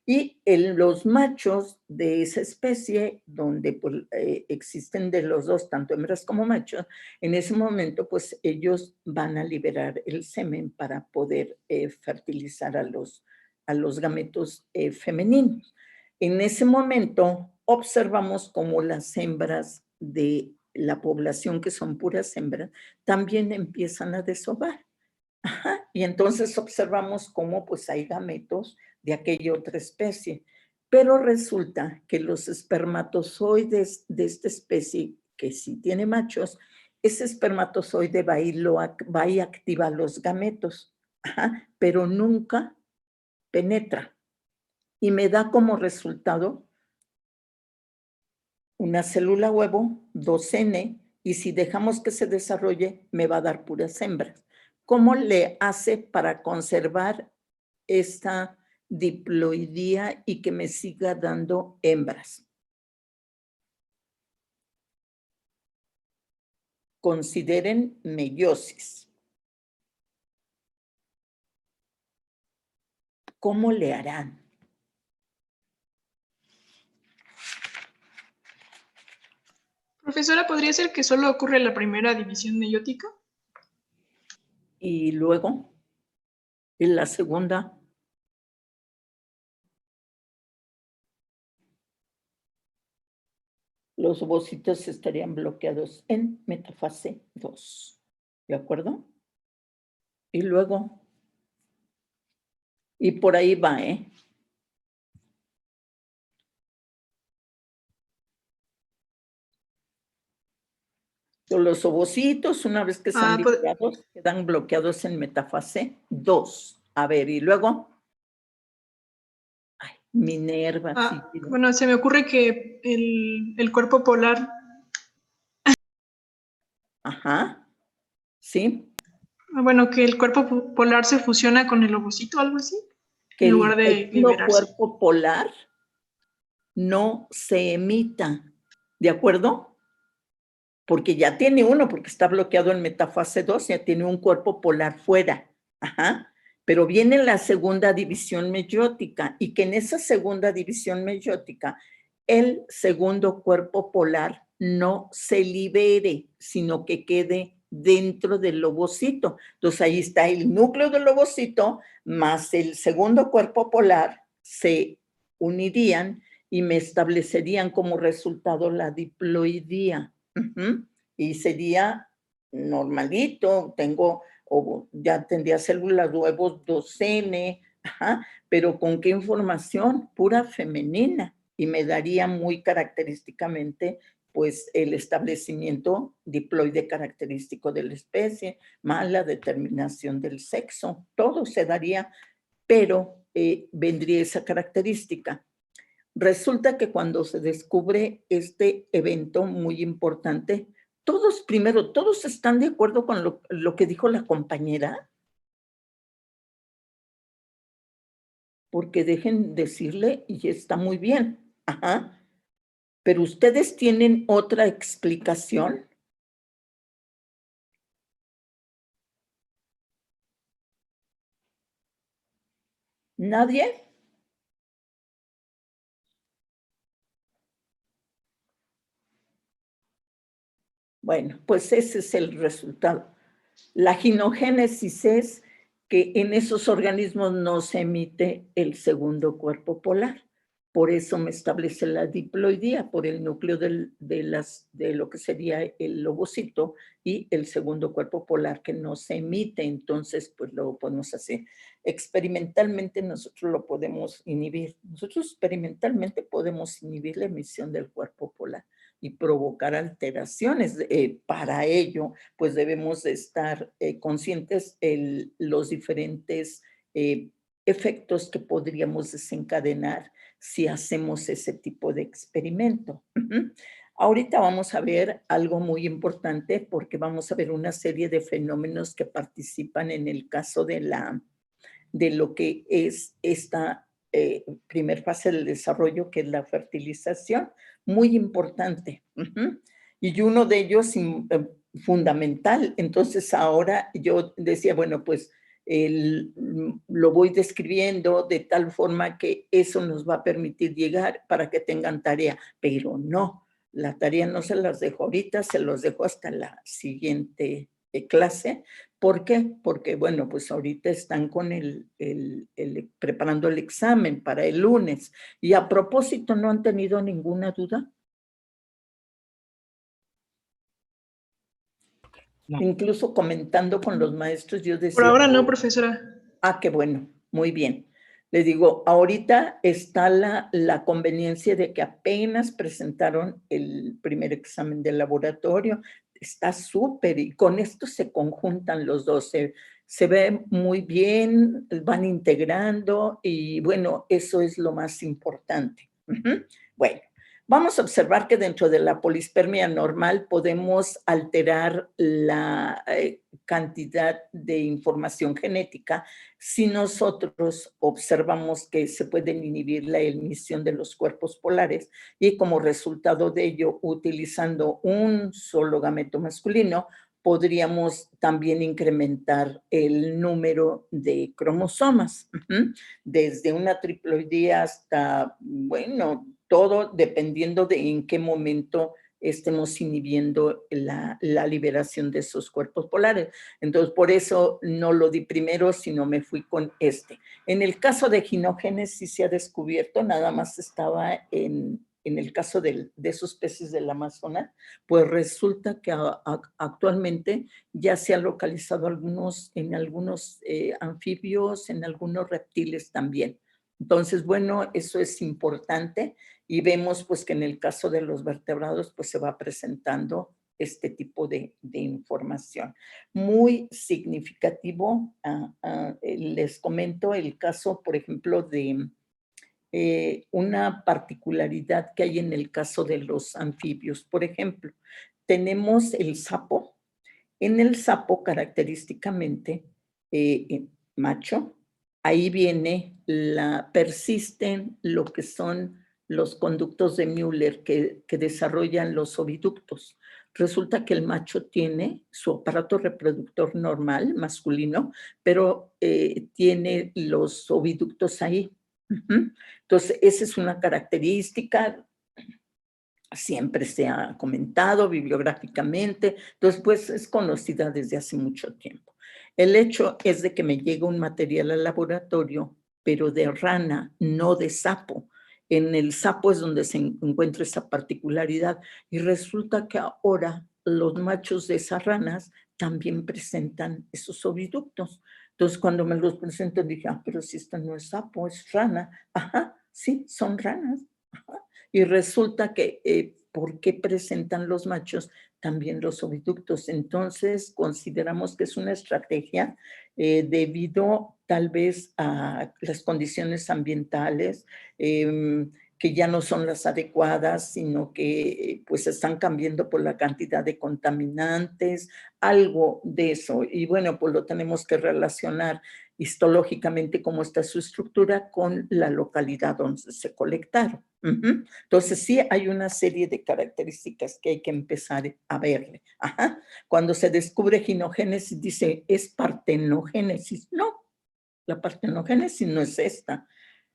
y los machos de esa especie, donde pues, existen de los dos, tanto hembras como machos, en ese momento, pues ellos van a liberar el semen para poder fertilizar a los gametos femeninos. En ese momento, observamos cómo las hembras de la población, que son puras hembras, también empiezan a desovar. Y entonces observamos cómo pues hay gametos de aquella otra especie. Pero resulta que los espermatozoides de esta especie, que sí tiene machos, ese espermatozoide va y activa los gametos, pero nunca penetra. Y me da como resultado una célula huevo, 2N, y si dejamos que se desarrolle, me va a dar puras hembras. ¿Cómo le hace para conservar esta diploidía y que me siga dando hembras? Consideren meiosis. ¿Cómo le harán? Profesora, ¿podría ser que solo ocurre la primera división meiótica? Y luego, en la segunda, los ovocitos estarían bloqueados en metafase 2. ¿De acuerdo? Y luego, y por ahí va, ¿eh? Los ovocitos, una vez que son liberados, quedan bloqueados en metafase 2. A ver, y luego. Ay, Minerva. Sí. Bueno, se me ocurre que el cuerpo polar. Ajá. Sí. Bueno, que el cuerpo polar se fusiona con el ovocito, algo así, Que en lugar de liberarse. cuerpo polar no se emita, ¿de acuerdo? Porque ya tiene uno, porque está bloqueado en metafase 2, ya tiene un cuerpo polar fuera. Ajá. Pero viene la segunda división meiótica y que en esa segunda división meiótica el segundo cuerpo polar no se libere, sino que quede dentro del ovocito. Entonces ahí está el núcleo del ovocito más el segundo cuerpo polar se unirían y me establecerían como resultado la diploidía. Y sería normalito, ya tendría células huevos 2N, pero ¿con qué información? Pura femenina, y me daría muy característicamente pues el establecimiento diploide característico de la especie, más la determinación del sexo, todo se daría, pero vendría esa característica. Resulta que cuando se descubre este evento muy importante, todos están de acuerdo con lo que dijo la compañera, porque dejen decirle y está muy bien. Ajá. Pero ustedes tienen otra explicación. ¿Nadie? Bueno, pues ese es el resultado. La ginogénesis es que en esos organismos no se emite el segundo cuerpo polar. Por eso me establece la diploidía, por el núcleo de lo que sería el ovocito y el segundo cuerpo polar que no se emite. Entonces, pues lo podemos hacer. Experimentalmente nosotros lo podemos inhibir. Nosotros experimentalmente podemos inhibir la emisión del cuerpo polar y provocar alteraciones. Para ello, pues debemos de estar conscientes de los diferentes efectos que podríamos desencadenar si hacemos ese tipo de experimento. Ahorita vamos a ver algo muy importante porque vamos a ver una serie de fenómenos que participan en el caso de lo que es esta primer fase del desarrollo, que es la fertilización, muy importante. Y uno de ellos fundamental. Entonces ahora yo decía, bueno, pues lo voy describiendo de tal forma que eso nos va a permitir llegar para que tengan tarea, pero no, la tarea no se las dejo ahorita, se los dejo hasta la siguiente clase. ¿Por qué? Porque, bueno, pues ahorita están con preparando el examen para el lunes. Y a propósito, ¿no han tenido ninguna duda? No. Incluso comentando con los maestros, yo decía... Por ahora no, profesora. Ah, qué bueno, muy bien. Le digo, ahorita está la conveniencia de que apenas presentaron el primer examen de laboratorio. Está súper y con esto se conjuntan los dos. Se ve muy bien, van integrando y bueno, eso es lo más importante. Bueno, vamos a observar que dentro de la polispermia normal podemos alterar la cantidad de información genética si nosotros observamos que se pueden inhibir la emisión de los cuerpos polares y como resultado de ello, utilizando un solo gameto masculino, podríamos también incrementar el número de cromosomas, desde una triploidía hasta, bueno, todo dependiendo de en qué momento estemos inhibiendo la liberación de esos cuerpos polares. Entonces, por eso no lo di primero, sino me fui con este. En el caso de ginogénesis se ha descubierto, nada más estaba en el caso de esos peces del Amazonas, pues resulta que actualmente ya se han localizado en algunos anfibios, en algunos reptiles también. Entonces, bueno, eso es importante y vemos pues que en el caso de los vertebrados pues se va presentando este tipo de información. Muy significativo, les comento el caso, por ejemplo, de una particularidad que hay en el caso de los anfibios. Por ejemplo, tenemos el sapo. En el sapo, característicamente, macho, ahí viene persisten lo que son los conductos de Müller que desarrollan los oviductos. Resulta que el macho tiene su aparato reproductor normal, masculino, pero tiene los oviductos ahí. Entonces, esa es una característica, siempre se ha comentado bibliográficamente, entonces pues es conocida desde hace mucho tiempo. El hecho es de que me llega un material al laboratorio, pero de rana, no de sapo. En el sapo es donde se encuentra esa particularidad y resulta que ahora los machos de esas ranas también presentan esos oviductos. Entonces cuando me los presentan dije, pero si esto no es sapo, es rana. Ajá, sí, son ranas. Ajá. Y resulta que, ¿por qué presentan los machos también los oviductos? Entonces, consideramos que es una estrategia debido tal vez a las condiciones ambientales, que que ya no son las adecuadas, sino que pues están cambiando por la cantidad de contaminantes, algo de eso. Y bueno, pues lo tenemos que relacionar histológicamente cómo está su estructura con la localidad donde se colectaron. Entonces sí hay una serie de características que hay que empezar a verle. Cuando se descubre ginogénesis dice, ¿es partenogénesis? No, la partenogénesis no es esta.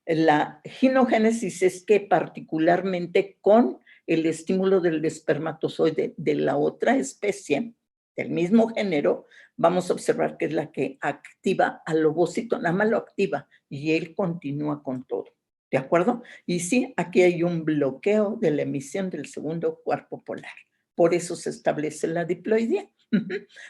La ginogénesis es que particularmente con el estímulo del espermatozoide de la otra especie, del mismo género, vamos a observar que es la que activa al ovocito, nada más lo activa y él continúa con todo. ¿De acuerdo? Y sí, aquí hay un bloqueo de la emisión del segundo cuerpo polar. Por eso se establece la diploidía.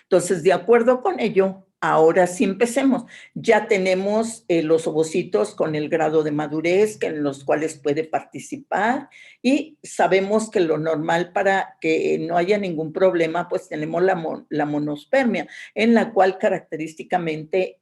Entonces, de acuerdo con ello, ahora sí empecemos. Ya tenemos los ovocitos con el grado de madurez en los cuales puede participar y sabemos que lo normal para que no haya ningún problema, pues tenemos la monospermia, en la cual característicamente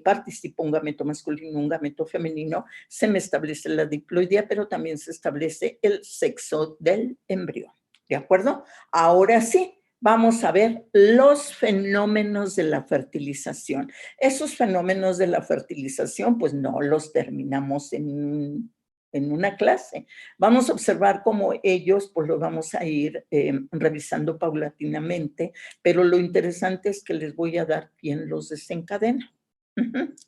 participa un gameto masculino, un gameto femenino, se me establece la diploidía, pero también se establece el sexo del embrión. ¿De acuerdo? Ahora sí. Vamos a ver los fenómenos de la fertilización. Esos fenómenos de la fertilización, pues no los terminamos en una clase. Vamos a observar cómo ellos, pues los vamos a ir revisando paulatinamente, pero lo interesante es que les voy a dar quién los desencadena.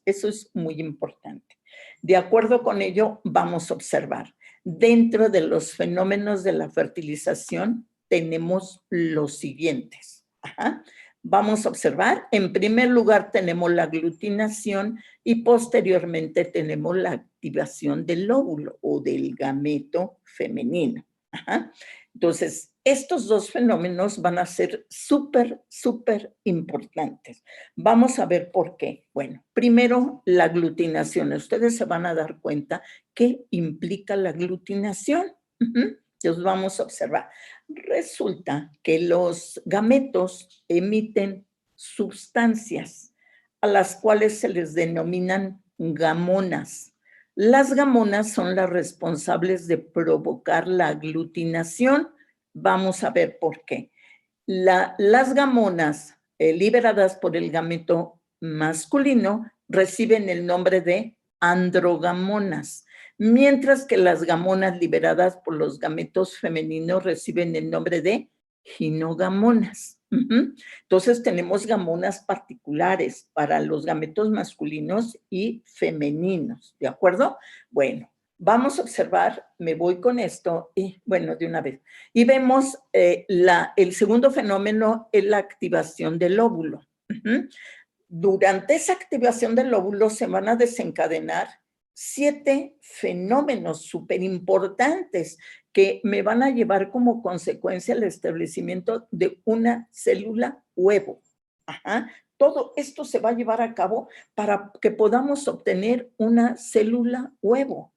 Eso es muy importante. De acuerdo con ello, vamos a observar. Dentro de los fenómenos de la fertilización, tenemos los siguientes. Vamos a observar, en primer lugar tenemos la aglutinación y posteriormente tenemos la activación del óvulo o del gameto femenino. Entonces, estos dos fenómenos van a ser súper importantes. Vamos a ver por qué. Bueno, primero la aglutinación. Ustedes se van a dar cuenta qué implica la aglutinación. Entonces vamos a observar. Resulta que los gametos emiten sustancias a las cuales se les denominan gamonas. Las gamonas son las responsables de provocar la aglutinación. Vamos a ver por qué. Las gamonas liberadas por el gameto masculino reciben el nombre de androgamonas, mientras que las gamonas liberadas por los gametos femeninos reciben el nombre de ginogamonas. Entonces tenemos gamonas particulares para los gametos masculinos y femeninos, ¿de acuerdo? Bueno, vamos a observar, me voy con esto y bueno, de una vez. Y vemos el segundo fenómeno es la activación del óvulo. Durante esa activación del óvulo se van a desencadenar 7 fenómenos súper importantes que me van a llevar como consecuencia el establecimiento de una célula huevo. Todo esto se va a llevar a cabo para que podamos obtener una célula huevo.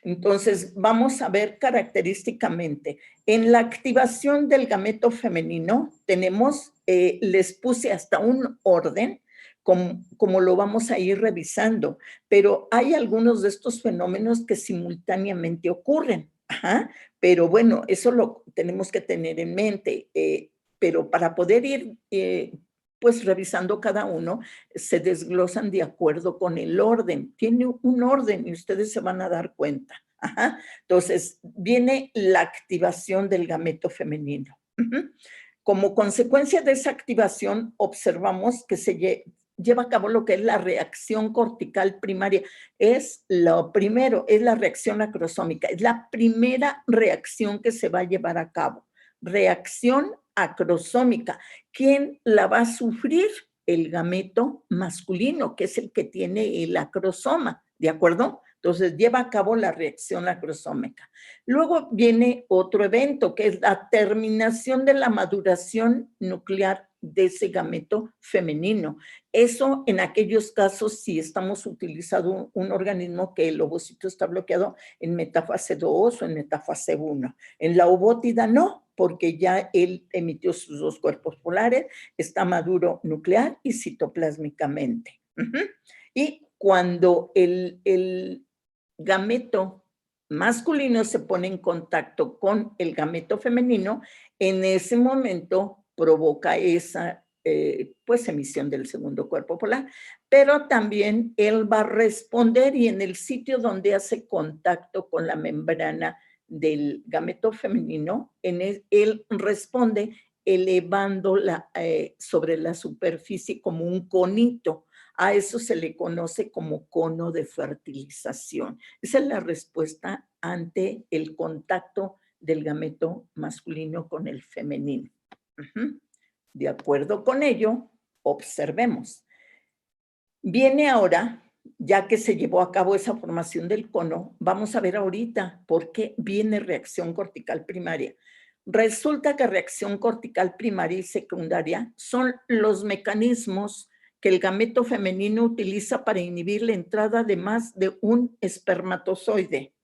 Entonces, vamos a ver característicamente. En la activación del gameto femenino tenemos, les puse hasta un orden, como lo vamos a ir revisando, pero hay algunos de estos fenómenos que simultáneamente ocurren. Pero bueno, eso lo tenemos que tener en mente, pero para poder ir pues revisando cada uno, se desglosan de acuerdo con el orden. Tiene un orden y ustedes se van a dar cuenta. Entonces, viene la activación del gameto femenino. Como consecuencia de esa activación, observamos que se lleva a cabo lo que es la reacción cortical primaria. Es lo primero, es la reacción acrosómica. Es la primera reacción que se va a llevar a cabo. Reacción acrosómica. ¿Quién la va a sufrir? El gameto masculino, que es el que tiene el acrosoma, ¿de acuerdo? Entonces, lleva a cabo la reacción acrosómica. Luego viene otro evento, que es la terminación de la maduración nuclear de ese gameto femenino. Eso en aquellos casos si estamos utilizando un organismo que el ovocito está bloqueado en metafase 2 o en metafase 1. En la ovótida no, porque ya él emitió sus 2 cuerpos polares, está maduro nuclear y citoplásmicamente. Y cuando el gameto masculino se pone en contacto con el gameto femenino, en ese momento provoca esa pues emisión del segundo cuerpo polar, pero también él va a responder y en el sitio donde hace contacto con la membrana del gameto femenino, él responde elevándola sobre la superficie como un conito. A eso se le conoce como cono de fertilización. Esa es la respuesta ante el contacto del gameto masculino con el femenino. De acuerdo con ello, observemos. Viene ahora, ya que se llevó a cabo esa formación del cono, vamos a ver ahorita por qué viene reacción cortical primaria. Resulta que reacción cortical primaria y secundaria son los mecanismos que el gameto femenino utiliza para inhibir la entrada de más de un espermatozoide.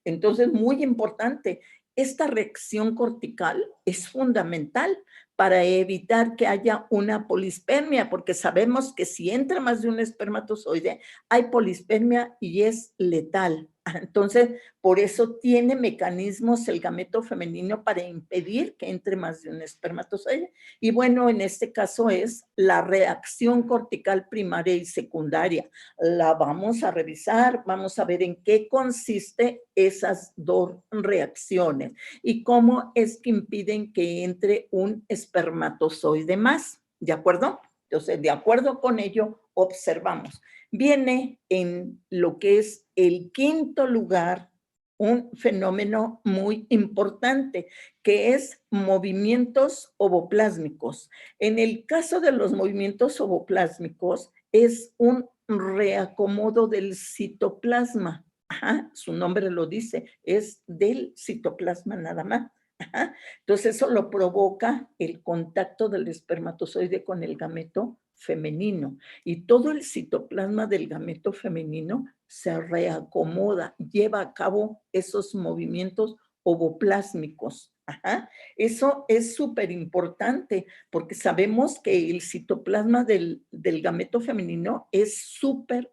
Entonces, muy importante, esta reacción cortical es fundamental para evitar que haya una polispermia, porque sabemos que si entra más de un espermatozoide, hay polispermia y es letal. Entonces, por eso tiene mecanismos el gameto femenino para impedir que entre más de un espermatozoide. Y bueno, en este caso es la reacción cortical primaria y secundaria. La vamos a revisar, vamos a ver en qué consiste esas dos reacciones y cómo es que impiden que entre un espermatozoide más, ¿de acuerdo? Entonces, de acuerdo con ello, observamos. Viene en lo que es el quinto lugar un fenómeno muy importante, que es movimientos ovoplásmicos. En el caso de los movimientos ovoplásmicos, es un reacomodo del citoplasma. Ajá, su nombre lo dice, es del citoplasma nada más. Ajá. Entonces eso lo provoca el contacto del espermatozoide con el gameto femenino y todo el citoplasma del gameto femenino se reacomoda, lleva a cabo esos movimientos ovoplásmicos. Ajá. Eso es súper importante porque sabemos que el citoplasma del gameto femenino es súper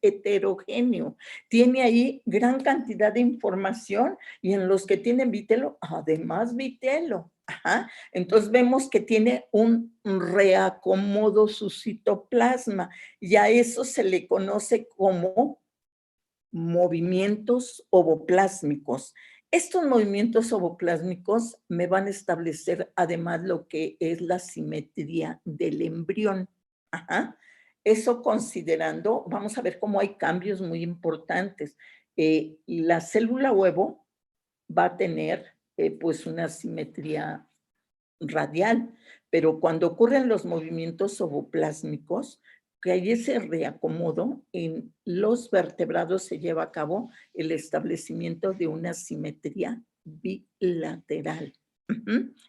heterogéneo. Tiene ahí gran cantidad de información y en los que tienen vitelo, además vitelo. Ajá. Entonces vemos que tiene un reacomodo su citoplasma y a eso se le conoce como movimientos ovoplásmicos. Estos movimientos ovoplásmicos me van a establecer además lo que es la simetría del embrión. Ajá. Eso considerando, vamos a ver cómo hay cambios muy importantes. La célula huevo va a tener pues una simetría radial, pero cuando ocurren los movimientos ovoplásmicos, que hay ese reacomodo, en los vertebrados se lleva a cabo el establecimiento de una simetría bilateral.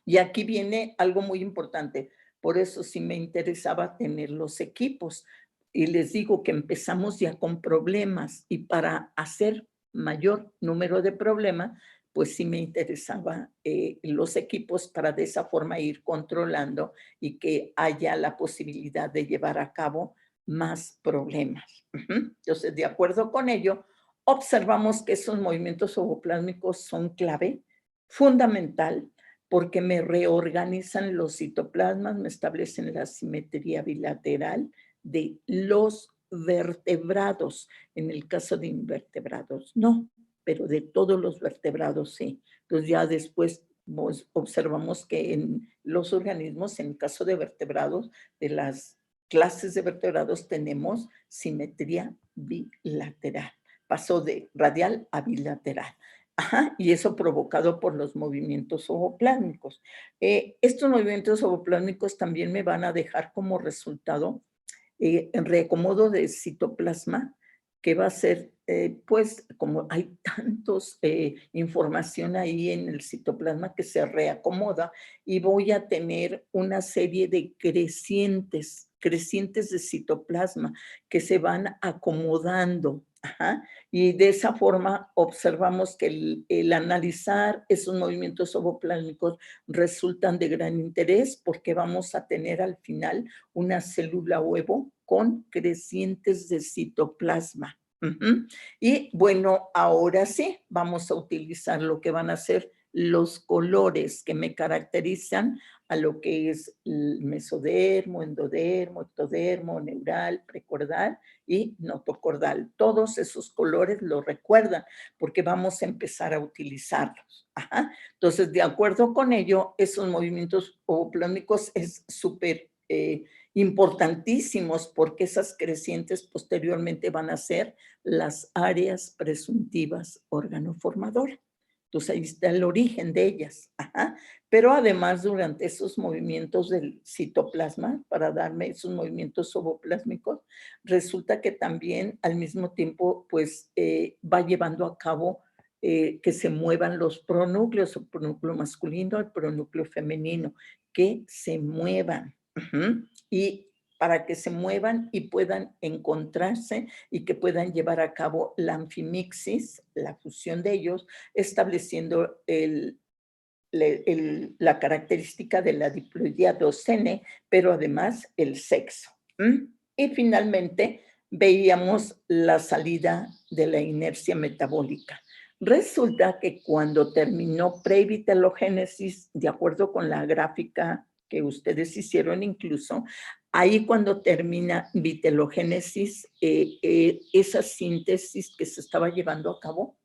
Y aquí viene algo muy importante, por eso sí me interesaba tener los equipos. Y les digo que empezamos ya con problemas y para hacer mayor número de problemas, pues sí me interesaba los equipos para de esa forma ir controlando y que haya la posibilidad de llevar a cabo más problemas. Entonces, de acuerdo con ello, observamos que esos movimientos ovoplásmicos son clave, fundamental, porque me reorganizan los citoplasmas, me establecen la simetría bilateral de los vertebrados. En el caso de invertebrados, no, pero de todos los vertebrados sí. Entonces ya después observamos que en los organismos, en el caso de vertebrados, de las clases de vertebrados tenemos simetría bilateral. Pasó de radial a bilateral. Ajá, y eso provocado por los movimientos ovoplásmicos. Estos movimientos ovoplásmicos también me van a dejar como resultado en reacomodo de citoplasma, que va a ser, pues, como hay tantos información ahí en el citoplasma que se reacomoda y voy a tener una serie de crecientes de citoplasma que se van acomodando. Ajá. Y de esa forma observamos que el analizar esos movimientos ovoplásmicos resultan de gran interés porque vamos a tener al final una célula huevo con crecientes de citoplasma. Y bueno, ahora sí, vamos a utilizar lo que van a ser los colores que me caracterizan a lo que es el mesodermo, endodermo, ectodermo, neural, precordal y notocordal. Todos esos colores los recuerdan porque vamos a empezar a utilizarlos. Ajá. Entonces, de acuerdo con ello, esos movimientos ovoplásmicos es súper importantísimos porque esas crecientes posteriormente van a ser las áreas presuntivas organoformadoras. Entonces ahí está el origen de ellas. Ajá. Pero además durante esos movimientos del citoplasma, para darme esos movimientos ovoplásmicos, resulta que también al mismo tiempo pues va llevando a cabo que se muevan los pronúcleos, el pronúcleo masculino, el pronúcleo femenino, que se muevan. Y para que se muevan y puedan encontrarse y que puedan llevar a cabo la anfimixis, la fusión de ellos, estableciendo la característica de la diploidía 2N, pero además el sexo. Y finalmente veíamos la salida de la inercia metabólica. Resulta que cuando terminó previtelogénesis, de acuerdo con la gráfica que ustedes hicieron incluso, ahí cuando termina vitelogénesis, esa síntesis que se estaba llevando a cabo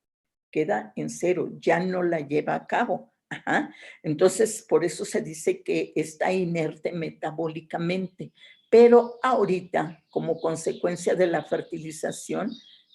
queda en cero, ya no la lleva a cabo. Ajá. Entonces, por eso se dice que está inerte metabólicamente. Pero ahorita, como consecuencia de la fertilización,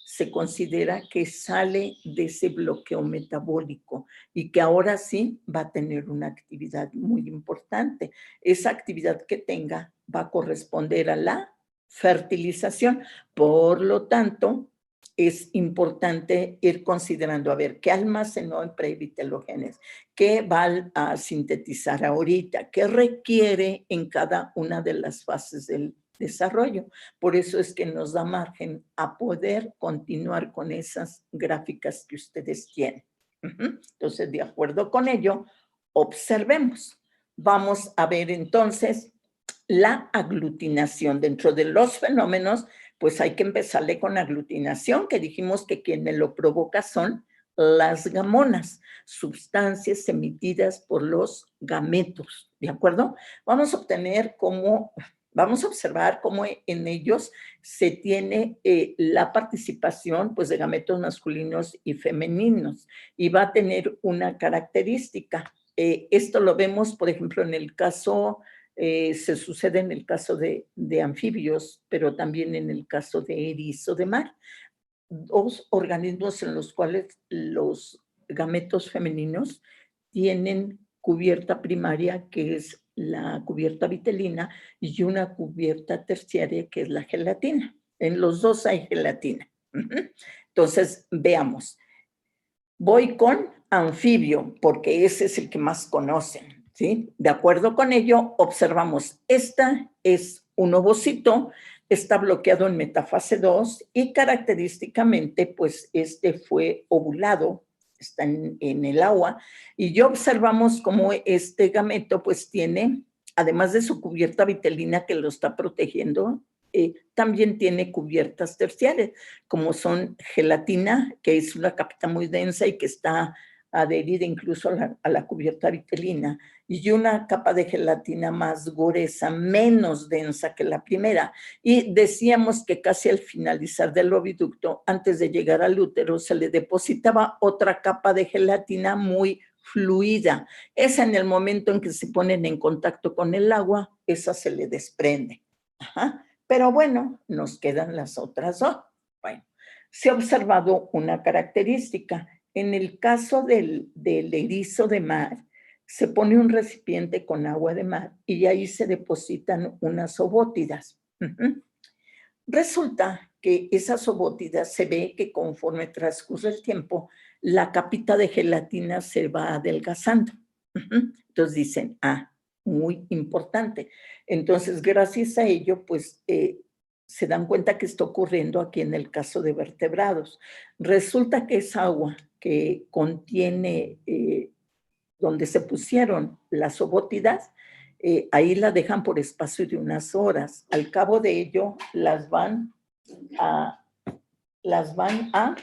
se considera que sale de ese bloqueo metabólico y que ahora sí va a tener una actividad muy importante. Esa actividad que tenga va a corresponder a la fertilización. Por lo tanto, es importante ir considerando, a ver, qué almacenó en previtelogénesis, qué va a sintetizar ahorita, qué requiere en cada una de las fases del desarrollo. Por eso es que nos da margen a poder continuar con esas gráficas que ustedes tienen. Entonces, de acuerdo con ello, observemos. Vamos a ver entonces la aglutinación dentro de los fenómenos. Pues hay que empezarle con aglutinación, que dijimos que quien me lo provoca son las gamonas, sustancias emitidas por los gametos, ¿de acuerdo? Vamos a observar cómo en ellos se tiene la participación pues, de gametos masculinos y femeninos, y va a tener una característica. Esto lo vemos, por ejemplo, en el caso se sucede en el caso de anfibios, pero también en el caso de erizo de mar. Dos organismos en los cuales los gametos femeninos tienen cubierta primaria, que es la cubierta vitelina, y una cubierta terciaria, que es la gelatina. En los dos hay gelatina. Entonces, veamos. Voy con anfibio, porque ese es el que más conocen, ¿sí? De acuerdo con ello, observamos, esta es un ovocito, está bloqueado en metafase 2 y característicamente, pues, este fue ovulado, está en el agua, y ya observamos cómo este gameto, pues, tiene, además de su cubierta vitelina que lo está protegiendo, también tiene cubiertas terciarias, como son gelatina, que es una capita muy densa y que está adherida incluso a la cubierta vitelina, y una capa de gelatina más gruesa, menos densa que la primera. Y decíamos que casi al finalizar del oviducto, antes de llegar al útero, se le depositaba otra capa de gelatina muy fluida. Esa, en el momento en que se ponen en contacto con el agua, esa se le desprende. Ajá. Pero bueno, nos quedan las otras dos. Bueno, se ha observado una característica. En el caso del erizo de mar, se pone un recipiente con agua de mar y ahí se depositan unas ovótidas. Resulta que esas ovótidas se ve que conforme transcurre el tiempo, la capita de gelatina se va adelgazando. Entonces dicen, muy importante. Entonces, gracias a ello, pues, se dan cuenta que está ocurriendo aquí en el caso de vertebrados. Resulta que esa agua que contiene, donde se pusieron las ovótidas, ahí la dejan por espacio de unas horas. Al cabo de ello, las van a las van a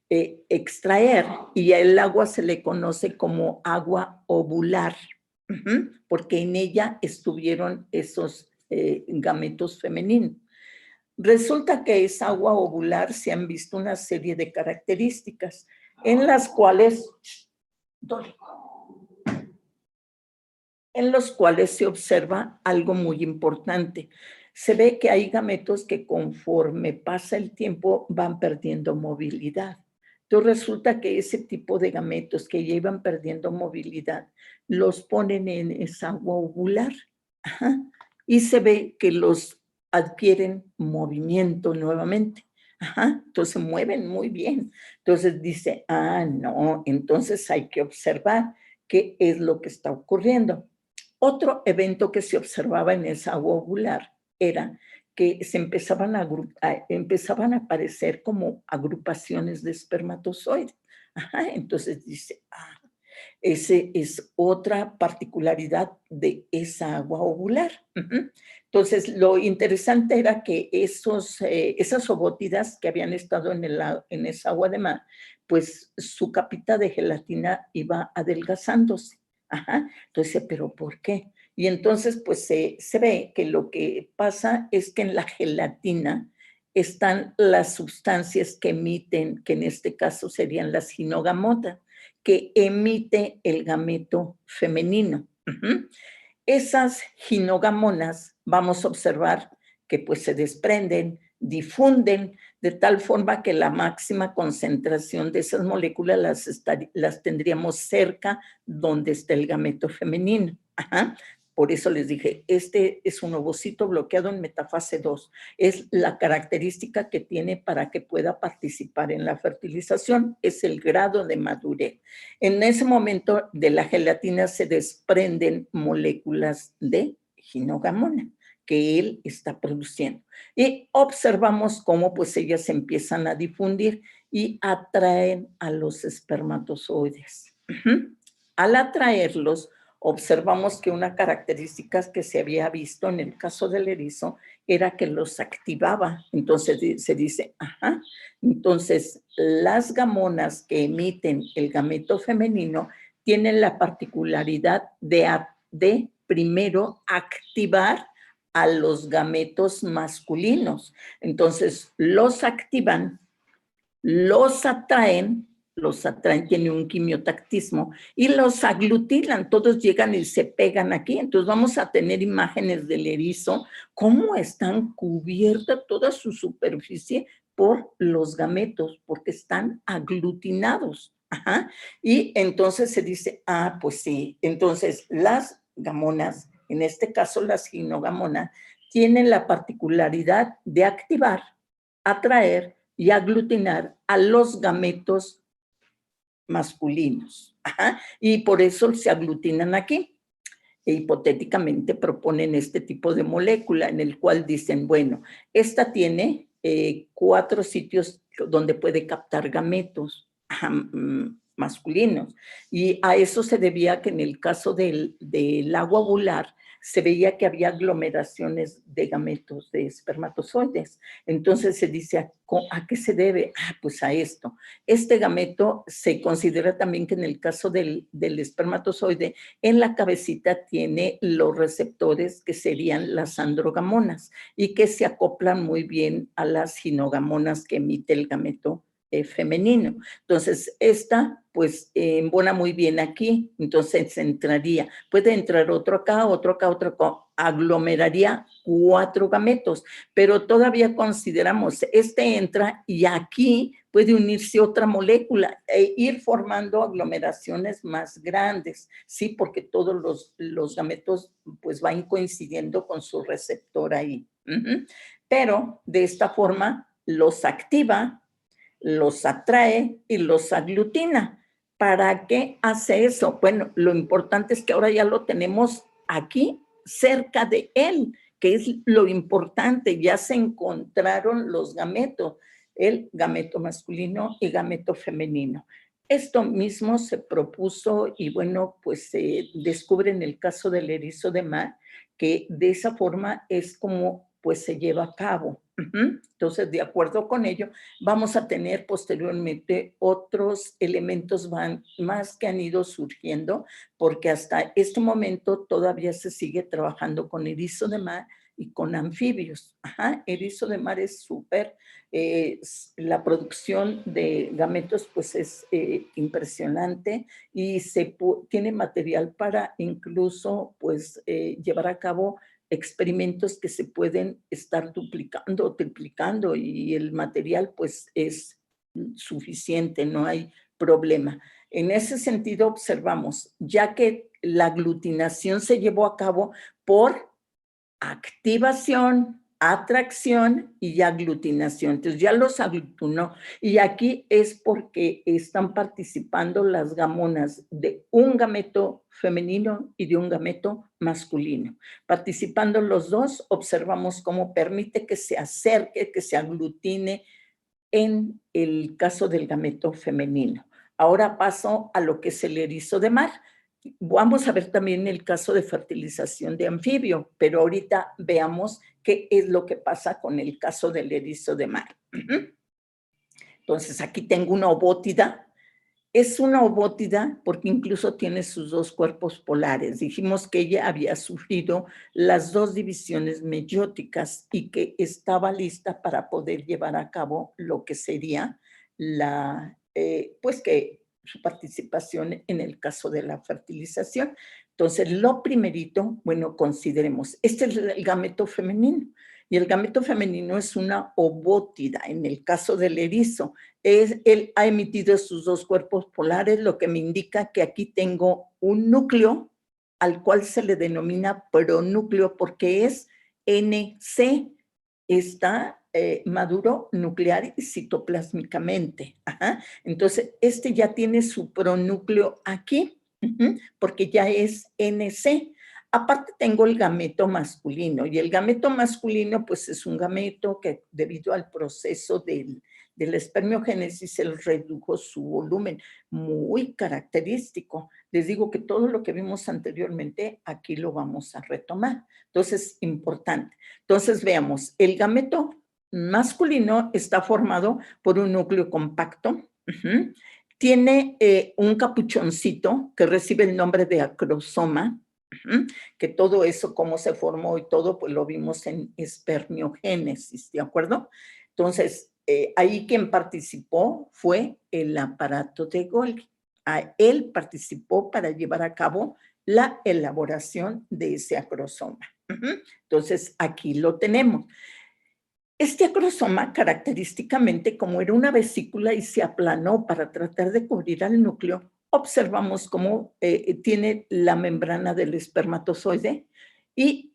extraer y el agua se le conoce como agua ovular, porque en ella estuvieron esos gametos femeninos. Resulta que esa agua ovular se han visto una serie de características en las cuales se observa algo muy importante. Se ve que hay gametos que conforme pasa el tiempo van perdiendo movilidad. Entonces resulta que ese tipo de gametos que ya iban perdiendo movilidad, los ponen en esa agua ovular. Ajá, y se ve que los adquieren movimiento nuevamente. Ajá, entonces se mueven muy bien. Entonces dice, no, entonces hay que observar qué es lo que está ocurriendo. Otro evento que se observaba en esa agua ovular era que se empezaban a aparecer como agrupaciones de espermatozoides. Ajá, entonces dice, esa es otra particularidad de esa agua ovular. Entonces, lo interesante era que esas ovótidas que habían estado en esa agua de mar, pues su capita de gelatina iba adelgazándose. Ajá. Entonces, ¿pero por qué? Y entonces, pues se ve que lo que pasa es que en la gelatina están las sustancias que emiten, que en este caso serían las ginogamotas, que emite el gameto femenino. Esas ginogamonas vamos a observar que pues se desprenden, difunden, de tal forma que la máxima concentración de esas moléculas las tendríamos cerca donde está el gameto femenino. Ajá. Por eso les dije, este es un ovocito bloqueado en metafase 2. Es la característica que tiene para que pueda participar en la fertilización, es el grado de madurez. En ese momento de la gelatina se desprenden moléculas de ginogamona que él está produciendo. Y observamos cómo pues ellas se empiezan a difundir y atraen a los espermatozoides. Al atraerlos, observamos que una característica que se había visto en el caso del erizo era que los activaba. Entonces se dice, entonces las gamonas que emiten el gameto femenino tienen la particularidad de primero activar a los gametos masculinos. Entonces los activan, los atraen, tienen un quimiotactismo y los aglutinan, todos llegan y se pegan aquí. Entonces vamos a tener imágenes del erizo, cómo están cubierta toda su superficie por los gametos, porque están aglutinados. Ajá. Y entonces se dice, pues sí, entonces las gamonas, en este caso las ginogamonas, tienen la particularidad de activar, atraer y aglutinar a los gametos masculinos. Ajá. Y por eso se aglutinan aquí. E hipotéticamente proponen este tipo de molécula en el cual dicen, bueno, esta tiene 4 sitios donde puede captar gametos masculinos. Y a eso se debía que en el caso del agua ovular se veía que había aglomeraciones de gametos, de espermatozoides. Entonces se dice, ¿a qué se debe? Pues a esto. Este gameto se considera también que en el caso del espermatozoide, en la cabecita tiene los receptores que serían las androgamonas y que se acoplan muy bien a las ginogamonas que emite el gameto femenino. Entonces, esta pues embona muy bien aquí, entonces entraría, puede entrar otro acá, otro acá, otro acá, aglomeraría 4 gametos, pero todavía consideramos, este entra y aquí puede unirse otra molécula e ir formando aglomeraciones más grandes, ¿sí? Porque todos los gametos pues van coincidiendo con su receptor ahí. Pero de esta forma los activa, los atrae y los aglutina. ¿Para qué hace eso? Bueno, lo importante es que ahora ya lo tenemos aquí cerca de él, que es lo importante. Ya se encontraron los gametos, el gameto masculino y gameto femenino. Esto mismo se propuso y bueno, pues se descubre en el caso del erizo de mar que de esa forma es como pues se lleva a cabo. Entonces, de acuerdo con ello, vamos a tener posteriormente otros elementos más que han ido surgiendo, porque hasta este momento todavía se sigue trabajando con erizo de mar y con anfibios. Erizo de mar es súper, la producción de gametos pues es impresionante y tiene material para incluso pues llevar a cabo experimentos que se pueden estar duplicando o triplicando y el material pues es suficiente, no hay problema. En ese sentido observamos, ya que la aglutinación se llevó a cabo por activación, atracción y aglutinación. Entonces ya los aglutinó y aquí es porque están participando las gamonas de un gameto femenino y de un gameto masculino. Participando los dos, observamos cómo permite que se acerque, que se aglutine en el caso del gameto femenino. Ahora paso a lo que es el erizo de mar. Vamos a ver también el caso de fertilización de anfibio, pero ahorita veamos qué es lo que pasa con el caso del erizo de mar. Entonces, aquí tengo una obótida. Es una obótida porque incluso tiene sus dos cuerpos polares. Dijimos que ella había sufrido las dos divisiones meióticas y que estaba lista para poder llevar a cabo lo que sería pues que su participación en el caso de la fertilización. Entonces, lo primerito, bueno, consideremos, este es el gameto femenino. Y el gameto femenino es una obótida. En el caso del erizo, él ha emitido sus dos cuerpos polares, lo que me indica que aquí tengo un núcleo al cual se le denomina pronúcleo porque es NC, está maduro nuclear y citoplásmicamente. Entonces, este ya tiene su pronúcleo aquí, porque ya es NC. Aparte tengo el gameto masculino y el gameto masculino pues es un gameto que debido al proceso de la espermiogénesis se redujo su volumen, muy característico. Les digo que todo lo que vimos anteriormente aquí lo vamos a retomar. Entonces, importante. Entonces, veamos, el gameto masculino está formado por un núcleo compacto, tiene un capuchoncito que recibe el nombre de acrosoma, que todo eso, cómo se formó y todo, pues lo vimos en espermiogénesis, ¿de acuerdo? Entonces, ahí quien participó fue el aparato de Golgi. Él participó para llevar a cabo la elaboración de ese acrosoma. Entonces, aquí lo tenemos. Este acrosoma, característicamente, como era una vesícula y se aplanó para tratar de cubrir al núcleo, observamos cómo tiene la membrana del espermatozoide y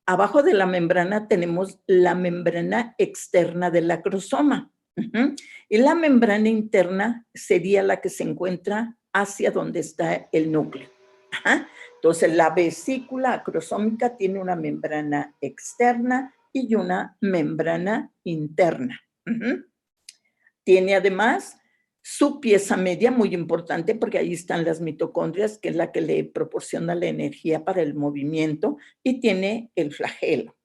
abajo de la membrana tenemos la membrana externa del acrosoma. Y la membrana interna sería la que se encuentra hacia donde está el núcleo. Entonces, la vesícula acrosómica tiene una membrana externa y una membrana interna. Tiene además su pieza media, muy importante, porque ahí están las mitocondrias, que es la que le proporciona la energía para el movimiento, y tiene el flagelo.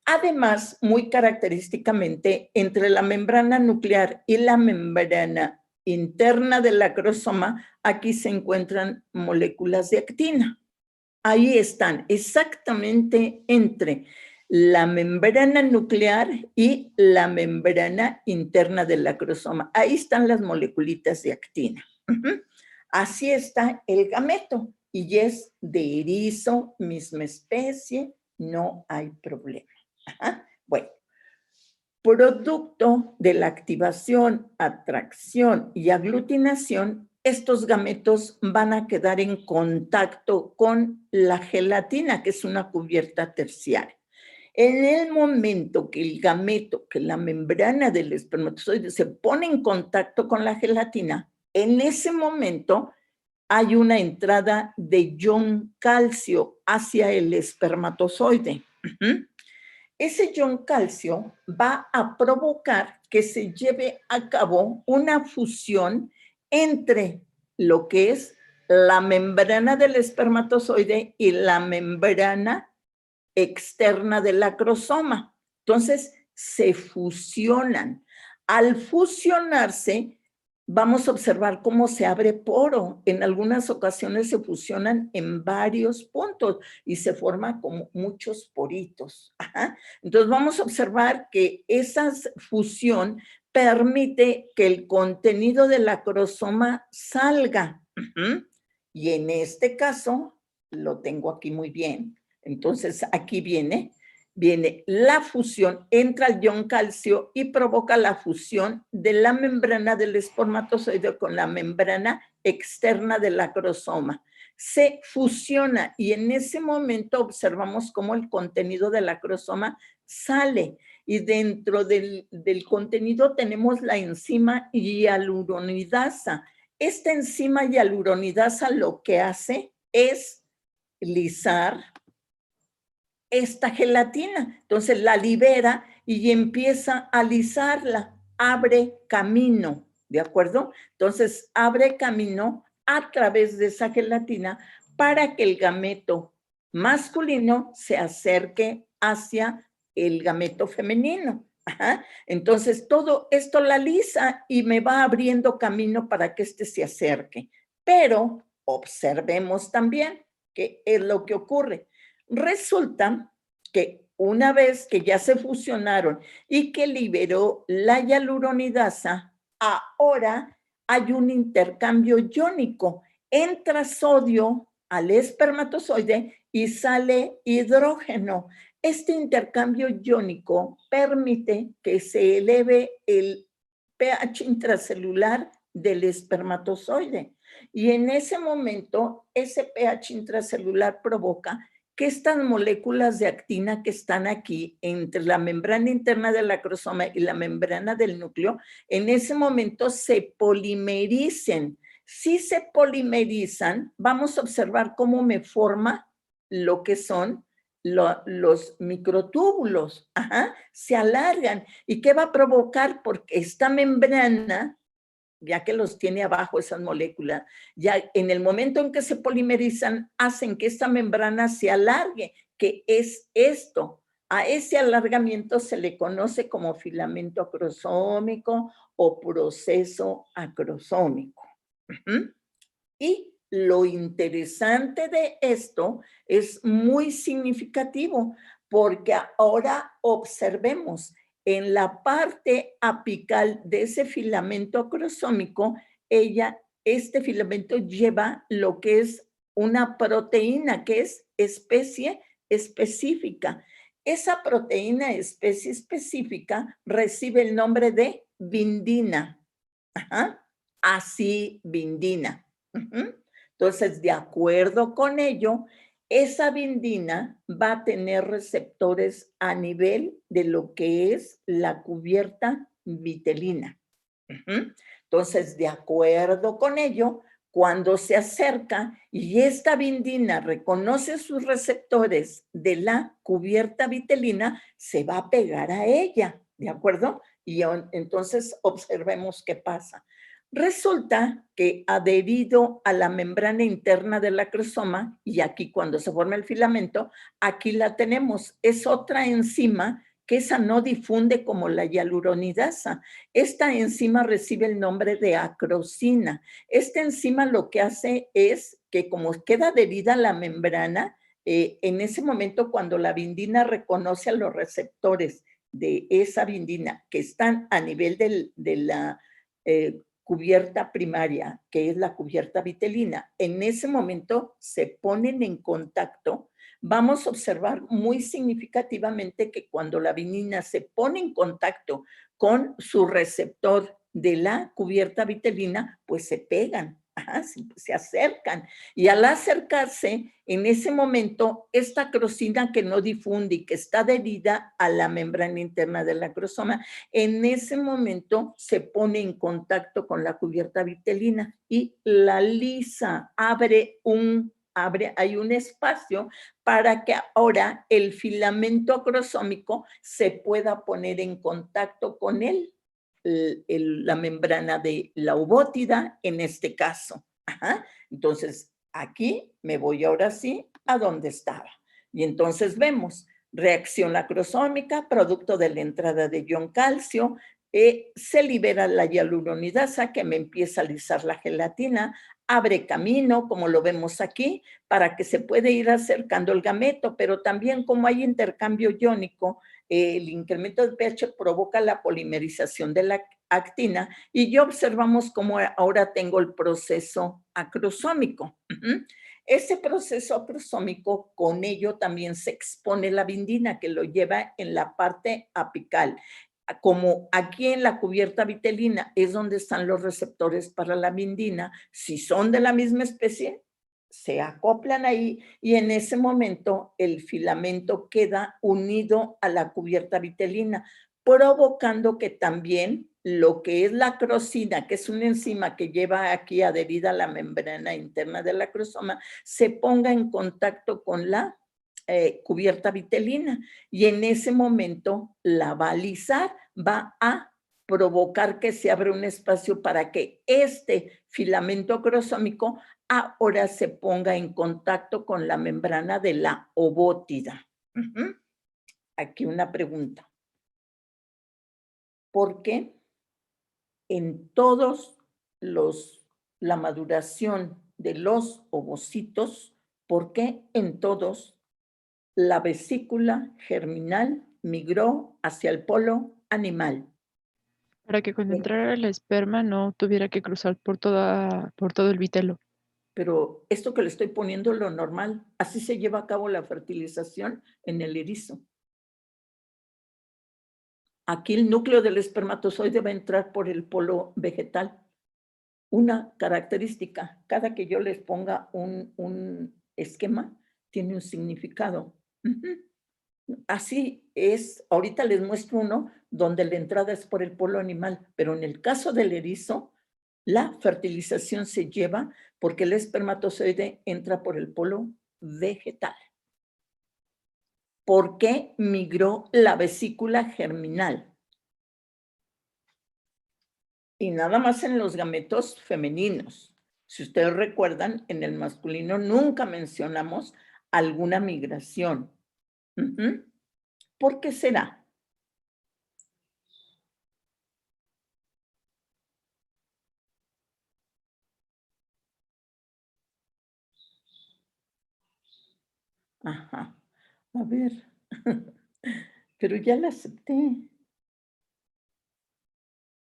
Además, muy característicamente, entre la membrana nuclear y la membrana interna del acrosoma, aquí se encuentran moléculas de actina. Ahí están, exactamente entre la membrana nuclear y la membrana interna del acrosoma. Ahí están las moleculitas de actina. Así está el gameto y es de erizo, misma especie, no hay problema. Bueno, producto de la activación, atracción y aglutinación, estos gametos van a quedar en contacto con la gelatina, que es una cubierta terciaria. En el momento que el gameto, que la membrana del espermatozoide se pone en contacto con la gelatina, en ese momento hay una entrada de ion calcio hacia el espermatozoide. Ese ion calcio va a provocar que se lleve a cabo una fusión entre lo que es la membrana del espermatozoide y la membrana externa del acrosoma. Entonces, se fusionan. Al fusionarse, vamos a observar cómo se abre poro. En algunas ocasiones se fusionan en varios puntos y se forman como muchos poritos. Ajá. Entonces, vamos a observar que esa fusión permite que el contenido del acrosoma salga. Y en este caso, lo tengo aquí muy bien. Entonces, aquí viene la fusión, entra el ion calcio y provoca la fusión de la membrana del espermatozoide con la membrana externa del acrosoma. Se fusiona y en ese momento observamos cómo el contenido del acrosoma sale y dentro del contenido tenemos la enzima hialuronidasa. Esta enzima hialuronidasa lo que hace es lisar esta gelatina. Entonces la libera y empieza a alisarla, abre camino, ¿de acuerdo? Entonces abre camino a través de esa gelatina para que el gameto masculino se acerque hacia el gameto femenino. Ajá. Entonces todo esto la alisa y me va abriendo camino para que éste se acerque. Pero observemos también qué es lo que ocurre. Resulta que una vez que ya se fusionaron y que liberó la hialuronidasa, ahora hay un intercambio iónico. Entra sodio al espermatozoide y sale hidrógeno. Este intercambio iónico permite que se eleve el pH intracelular del espermatozoide. Y en ese momento, ese pH intracelular provoca que estas moléculas de actina que están aquí entre la membrana interna del acrosoma y la membrana del núcleo, en ese momento se polimericen. Si se polimerizan, vamos a observar cómo me forma lo que son los microtúbulos. Ajá, se alargan. ¿Y qué va a provocar? Porque esta membrana, ya que los tiene abajo esas moléculas, ya en el momento en que se polimerizan, hacen que esta membrana se alargue, que es esto. A ese alargamiento se le conoce como filamento acrosómico o proceso acrosómico. Y lo interesante de esto es muy significativo, porque ahora observemos en la parte apical de ese filamento acrosómico, este filamento lleva lo que es una proteína, que es especie específica. Esa proteína especie específica recibe el nombre de bindina. Ajá. Así, bindina. Entonces, de acuerdo con ello, esa bindina va a tener receptores a nivel de lo que es la cubierta vitelina. Entonces, de acuerdo con ello, cuando se acerca y esta bindina reconoce sus receptores de la cubierta vitelina, se va a pegar a ella, ¿de acuerdo? Y entonces observemos qué pasa. Resulta que adherido a la membrana interna del acrosoma, y aquí cuando se forma el filamento, aquí la tenemos, es otra enzima que esa no difunde como la hialuronidasa. Esta enzima recibe el nombre de acrosina. Esta enzima lo que hace es que como queda adherida a la membrana, en ese momento cuando la bindina reconoce a los receptores de esa bindina que están a nivel de la cubierta primaria, que es la cubierta vitelina, en ese momento se ponen en contacto. Vamos a observar muy significativamente que cuando la bindina se pone en contacto con su receptor de la cubierta vitelina, pues se pegan. Ajá, se acercan y al acercarse, en ese momento, esta acrosina que no difunde y que está adherida a la membrana interna del acrosoma, en ese momento se pone en contacto con la cubierta vitelina y la lisa, hay un espacio para que ahora el filamento acrosómico se pueda poner en contacto con él. La membrana de la ovótida en este caso. Ajá. Entonces, aquí me voy ahora sí a donde estaba. Y entonces vemos, Reacción acrosómica, producto de la entrada de ion calcio, se libera la hialuronidasa que me empieza a alisar la gelatina, abre camino, como lo vemos aquí, para que se pueda ir acercando el gameto, pero también como hay intercambio iónico, el incremento del pH provoca la polimerización de la actina y ya observamos cómo ahora tengo el proceso acrosómico. Ese proceso acrosómico, con ello también se expone la vindina, que lo lleva en la parte apical. Como aquí en la cubierta vitelina es donde están los receptores para la vindina, si son de la misma especie, se acoplan ahí y en ese momento el filamento queda unido a la cubierta vitelina, provocando que también lo que es la acrosina, que es una enzima que lleva aquí adherida a la membrana interna del acrosoma, se ponga en contacto con la cubierta vitelina y en ese momento la va a alisar, va a provocar que se abra un espacio para que este filamento acrosómico ahora se ponga en contacto con la membrana de la ovótida. Aquí una pregunta. ¿Por qué en todos la maduración de los ovocitos, por qué en todos la vesícula germinal migró hacia el polo animal? Para que cuando entrara el esperma no tuviera que cruzar por todo el vitelo. Pero esto que le estoy poniendo es lo normal. Así se lleva a cabo la fertilización en el erizo. Aquí el núcleo del espermatozoide va a entrar por el polo vegetal. Una característica, cada que yo les ponga un esquema, tiene un significado. Así es, ahorita les muestro uno donde la entrada es por el polo animal, pero en el caso del erizo, la fertilización se lleva porque el espermatozoide entra por el polo vegetal. ¿Por qué migró la vesícula germinal? Y nada más en los gametos femeninos. Si ustedes recuerdan, en el masculino nunca mencionamos alguna migración. ¿Por qué será? Ajá. A ver. Pero ya la acepté.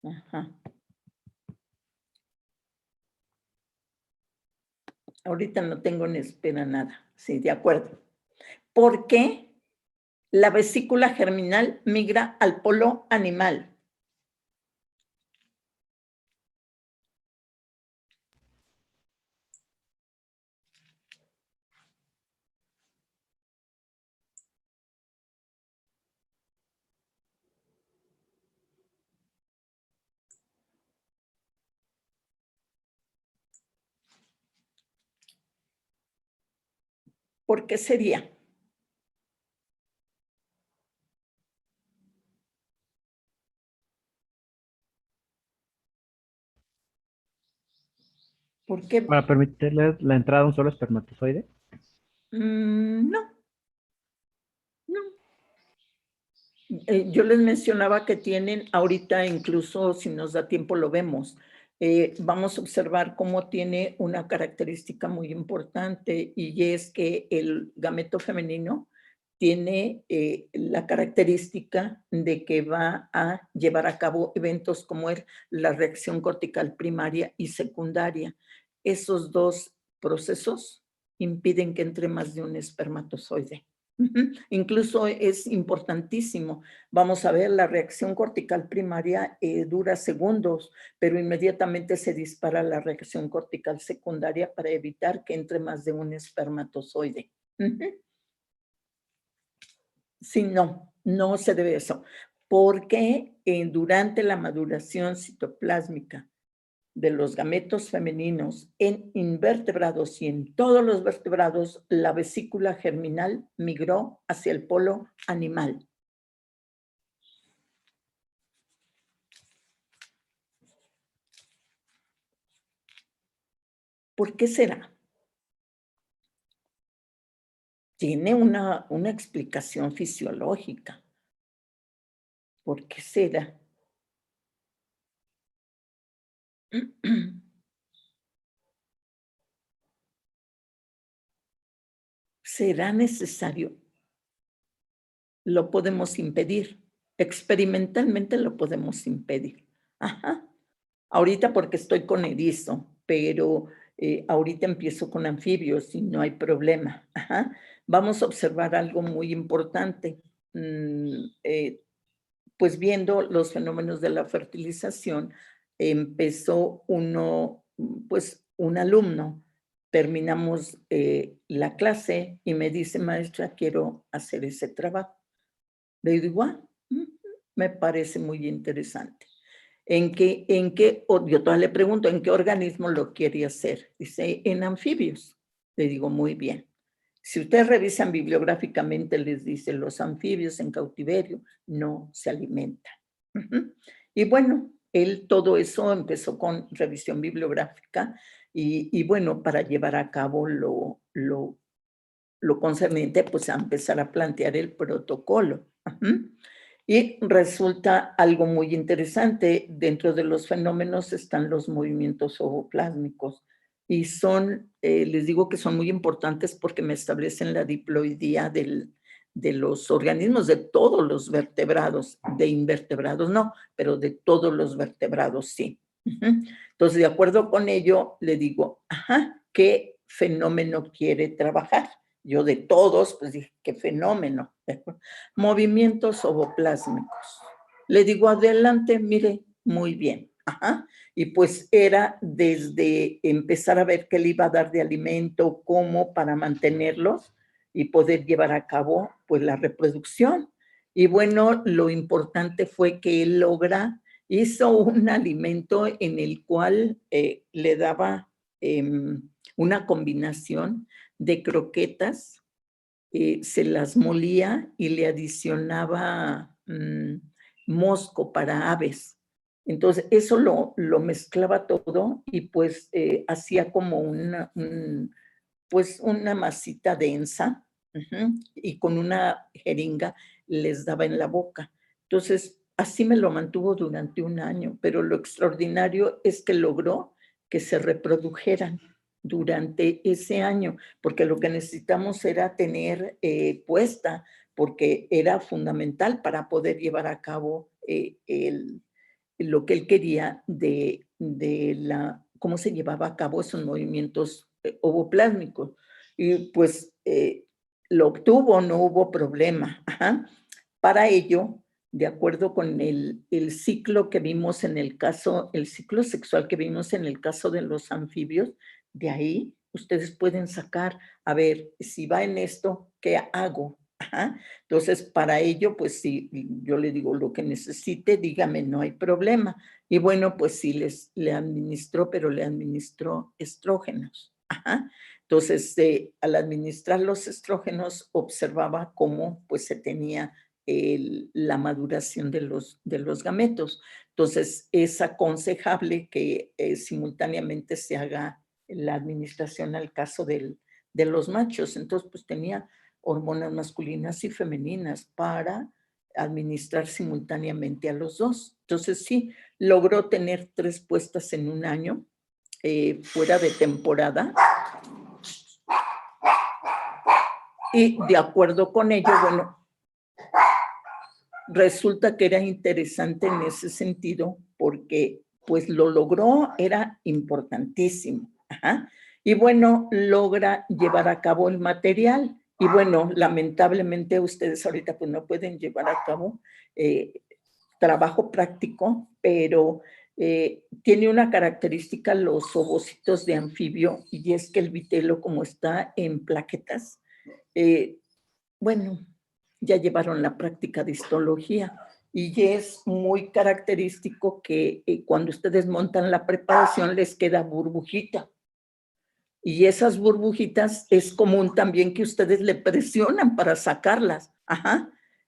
Ajá. Ahorita no tengo ni espera nada. Sí, de acuerdo. ¿Por qué la vesícula germinal migra al polo animal? ¿Por qué sería? ¿Por qué? Para permitirle la entrada a un solo espermatozoide. No, no. Yo les mencionaba que tienen ahorita, incluso si nos da tiempo lo vemos, vamos a observar cómo tiene una característica muy importante y es que el gameto femenino tiene la característica de que va a llevar a cabo eventos como es la reacción cortical primaria y secundaria. Esos dos procesos impiden que entre más de un espermatozoide. Incluso es importantísimo. Vamos a ver, la reacción cortical primaria dura segundos, pero inmediatamente se dispara la reacción cortical secundaria para evitar que entre más de un espermatozoide. Sí, no se debe eso, porque durante la maduración citoplásmica de los gametos femeninos en invertebrados y en todos los vertebrados, la vesícula germinal migró hacia el polo animal. ¿Por qué será? Tiene una explicación fisiológica. ¿Por qué será? ¿Será necesario? Lo podemos impedir. Experimentalmente lo podemos impedir. Ajá. Ahorita porque estoy con erizo, pero ahorita empiezo con anfibios y no hay problema. Ajá. Vamos a observar algo muy importante. Pues viendo los fenómenos de la fertilización, empezó pues un alumno, terminamos la clase y me dice, maestra, quiero hacer ese trabajo. Le digo, me parece muy interesante. Yo todavía le pregunto, ¿en qué organismo lo quiere hacer? Dice, en anfibios. Le digo, muy bien. Si ustedes revisan bibliográficamente, les dice, los anfibios en cautiverio no se alimentan. Y bueno, él todo eso empezó con revisión bibliográfica y bueno, para llevar a cabo lo concerniente, pues a empezar a plantear el protocolo. Y resulta algo muy interesante, dentro de los fenómenos están los movimientos zooplásmicos y les digo que son muy importantes porque me establecen la diploidía de los organismos, de todos los vertebrados, de invertebrados no, pero de todos los vertebrados sí. Entonces, de acuerdo con ello, le digo, ¿qué fenómeno quiere trabajar? Yo de todos, pues dije, qué fenómeno. Movimientos zooplásmicos. Le digo, adelante, mire, muy bien. Y pues era desde empezar a ver qué le iba a dar de alimento, cómo para mantenerlos y poder llevar a cabo pues la reproducción. Y bueno, lo importante fue que él hizo un alimento en el cual le daba una combinación de croquetas, se las molía y le adicionaba mosco para aves. Entonces, eso lo mezclaba todo y pues hacía como pues una masita densa y con una jeringa les daba en la boca. Entonces, así me lo mantuvo durante un año, pero lo extraordinario es que logró que se reprodujeran durante ese año, porque lo que necesitamos era tener puesta, porque era fundamental para poder llevar a cabo lo que él quería de cómo se llevaba a cabo esos movimientos ovoplásmicos. Y pues lo obtuvo, no hubo problema. Para ello, de acuerdo con el ciclo que vimos en el caso, el ciclo sexual que vimos en el caso de los anfibios, de ahí ustedes pueden sacar, a ver, si va en esto, ¿qué hago? Entonces, para ello, pues si yo le digo lo que necesite, dígame, no hay problema. Y bueno, pues sí le administró, pero le administró estrógenos. Entonces, al administrar los estrógenos, observaba cómo pues se tenía la maduración de los gametos. Entonces, es aconsejable que simultáneamente se haga la administración al caso de los machos. Entonces, pues tenía hormonas masculinas y femeninas para administrar simultáneamente a los dos. Entonces, sí, logró tener 3 puestas en un año, fuera de temporada. Y de acuerdo con ello, bueno, resulta que era interesante en ese sentido porque pues lo logró, era importantísimo. Y bueno, logra llevar a cabo el material. Y bueno, lamentablemente ustedes ahorita pues no pueden llevar a cabo trabajo práctico, pero tiene una característica los ovocitos de anfibio y es que el vitelo como está en plaquetas, bueno, ya llevaron la práctica de histología y es muy característico que cuando ustedes montan la preparación les queda burbujita. Y esas burbujitas es común también que ustedes le presionan para sacarlas.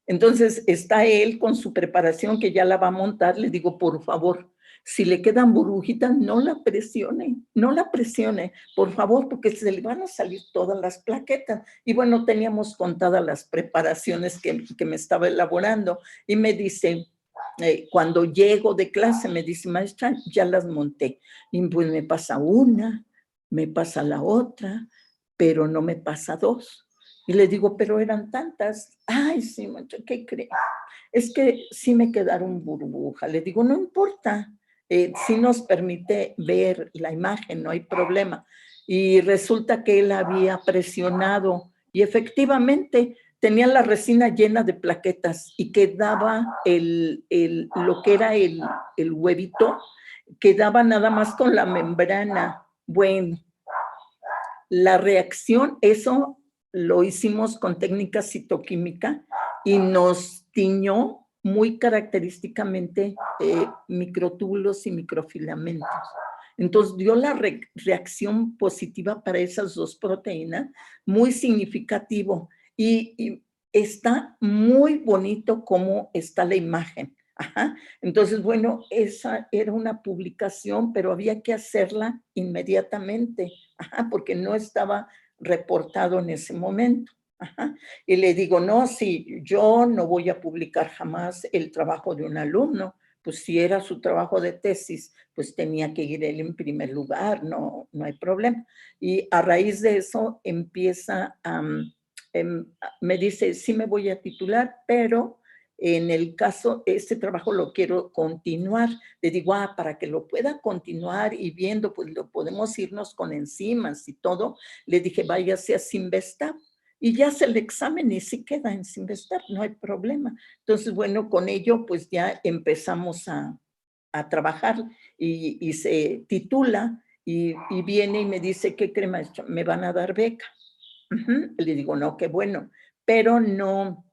Entonces está él con su preparación que ya la va a montar. Le digo, por favor, Si le quedan burbujitas, no la presione, por favor, porque se le van a salir todas las plaquetas. Y bueno, teníamos contadas las preparaciones que me estaba elaborando. Y me dice, cuando llego de clase, me dice, maestra, ya las monté. Y pues me pasa una, me pasa la otra, pero no me pasa dos. Y le digo, pero eran tantas. Ay, sí, maestra, ¿qué cree? Es que sí me quedaron burbujas. Le digo, no importa. Sí nos permite ver la imagen, no hay problema. Y resulta que él había presionado y efectivamente tenía la resina llena de plaquetas y quedaba lo que era el huevito, quedaba nada más con la membrana. Bueno, la reacción, eso lo hicimos con técnica citoquímica y nos tiñó muy característicamente microtúbulos y microfilamentos. Entonces dio la reacción positiva para esas dos proteínas, muy significativo y está muy bonito cómo está la imagen. Ajá. Entonces, bueno, esa era una publicación, pero había que hacerla inmediatamente, ajá, porque no estaba reportado en ese momento. Ajá. Y le digo, no, sí, yo no voy a publicar jamás el trabajo de un alumno, pues si era su trabajo de tesis, pues tenía que ir él en primer lugar, no hay problema. Y a raíz de eso empieza me dice, sí me voy a titular, pero en el caso, este trabajo lo quiero continuar. Le digo, para que lo pueda continuar y viendo, pues lo podemos irnos con enzimas y todo. Le dije, váyase a Simvestab y ya hace el examen y sí queda en Simvestab, no hay problema. Entonces, bueno, con ello, pues ya empezamos a trabajar y se titula y viene y me dice, ¿qué cree, maestra? Me van a dar beca. Le digo, no, qué bueno, pero no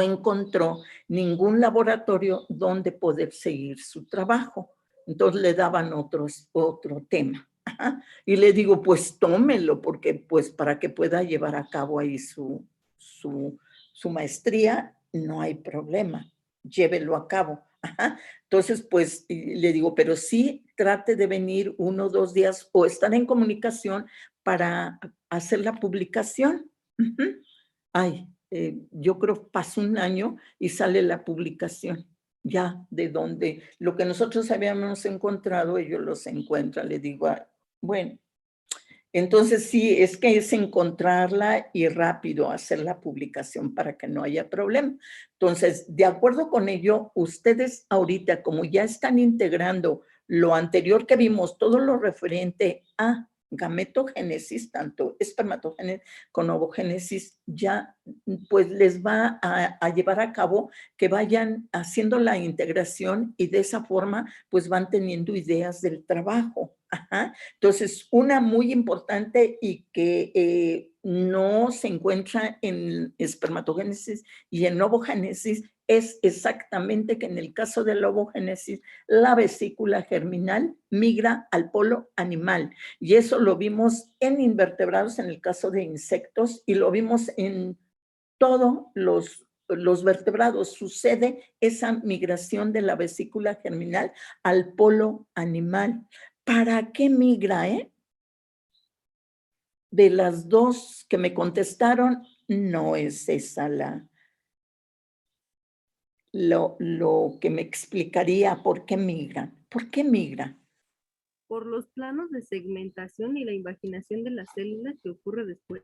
encontró ningún laboratorio donde poder seguir su trabajo. Entonces le daban otro tema. Y le digo, pues tómelo, porque pues para que pueda llevar a cabo ahí su maestría, no hay problema, llévelo a cabo. Entonces, pues le digo, pero sí trate de venir 1 o 2 días o estar en comunicación para hacer la publicación. Ay, yo creo pasó 1 año y sale la publicación, ya de donde lo que nosotros habíamos encontrado, ellos los encuentran. Le digo, bueno, entonces sí, es que es encontrarla y rápido hacer la publicación para que no haya problema. Entonces, de acuerdo con ello, ustedes ahorita, como ya están integrando lo anterior que vimos, todo lo referente a gametogénesis, tanto espermatogénesis como ovogénesis, ya pues les va a llevar a cabo que vayan haciendo la integración y de esa forma pues van teniendo ideas del trabajo. Ajá. Entonces, una muy importante y que no se encuentra en espermatogénesis y en ovogénesis es exactamente que en el caso de la ovogénesis, la vesícula germinal migra al polo animal. Y eso lo vimos en invertebrados, en el caso de insectos, y lo vimos en todos los vertebrados. Sucede esa migración de la vesícula germinal al polo animal. ¿Para qué migra, De las 2 que me contestaron, no es esa lo que me explicaría por qué migra. ¿Por qué migra? Por los planos de segmentación y la invaginación de las células que ocurre después.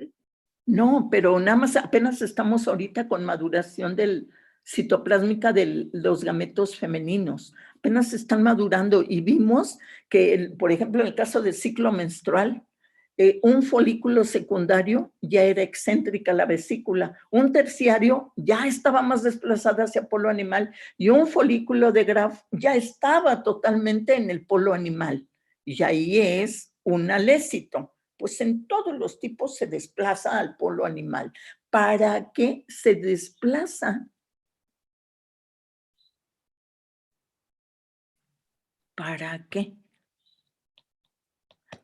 No, pero nada más apenas estamos ahorita con maduración del citoplásmica de los gametos femeninos. Apenas están madurando y vimos que, por ejemplo, en el caso del ciclo menstrual, un folículo secundario ya era excéntrica la vesícula, un terciario ya estaba más desplazada hacia polo animal y un folículo de Graf ya estaba totalmente en el polo animal. Y ahí es un alécito. Pues en todos los tipos se desplaza al polo animal. ¿Para qué se desplaza? ¿Para qué?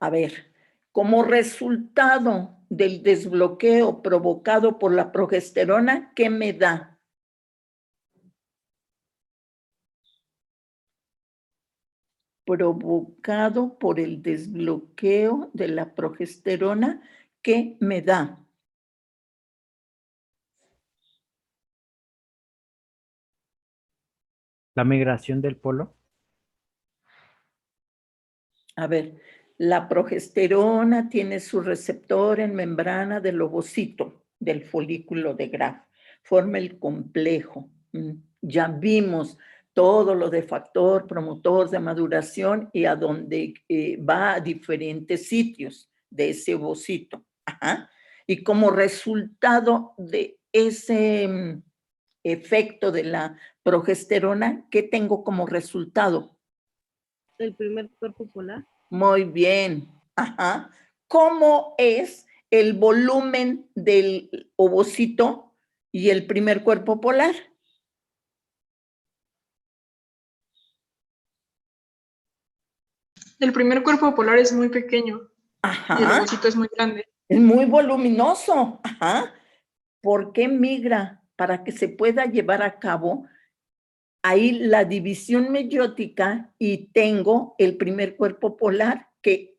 A ver, como resultado del desbloqueo provocado por la progesterona, ¿qué me da? provocado por el desbloqueo de la progesterona que me da. La migración del polo. A ver, la progesterona tiene su receptor en membrana del ovocito, del folículo de Graf. Forma el complejo. Ya vimos todo lo de factor promotor de maduración y a donde va a diferentes sitios de ese ovocito. Ajá. Y como resultado de ese efecto de la progesterona, ¿qué tengo como resultado? El primer cuerpo polar. Muy bien. Ajá. ¿Cómo es el volumen del ovocito y el primer cuerpo polar? El primer cuerpo polar es muy pequeño y el Ajá. ovocito es muy grande. Es muy voluminoso. Ajá. ¿Por qué migra? Para que se pueda llevar a cabo ahí la división meiótica y tengo el primer cuerpo polar que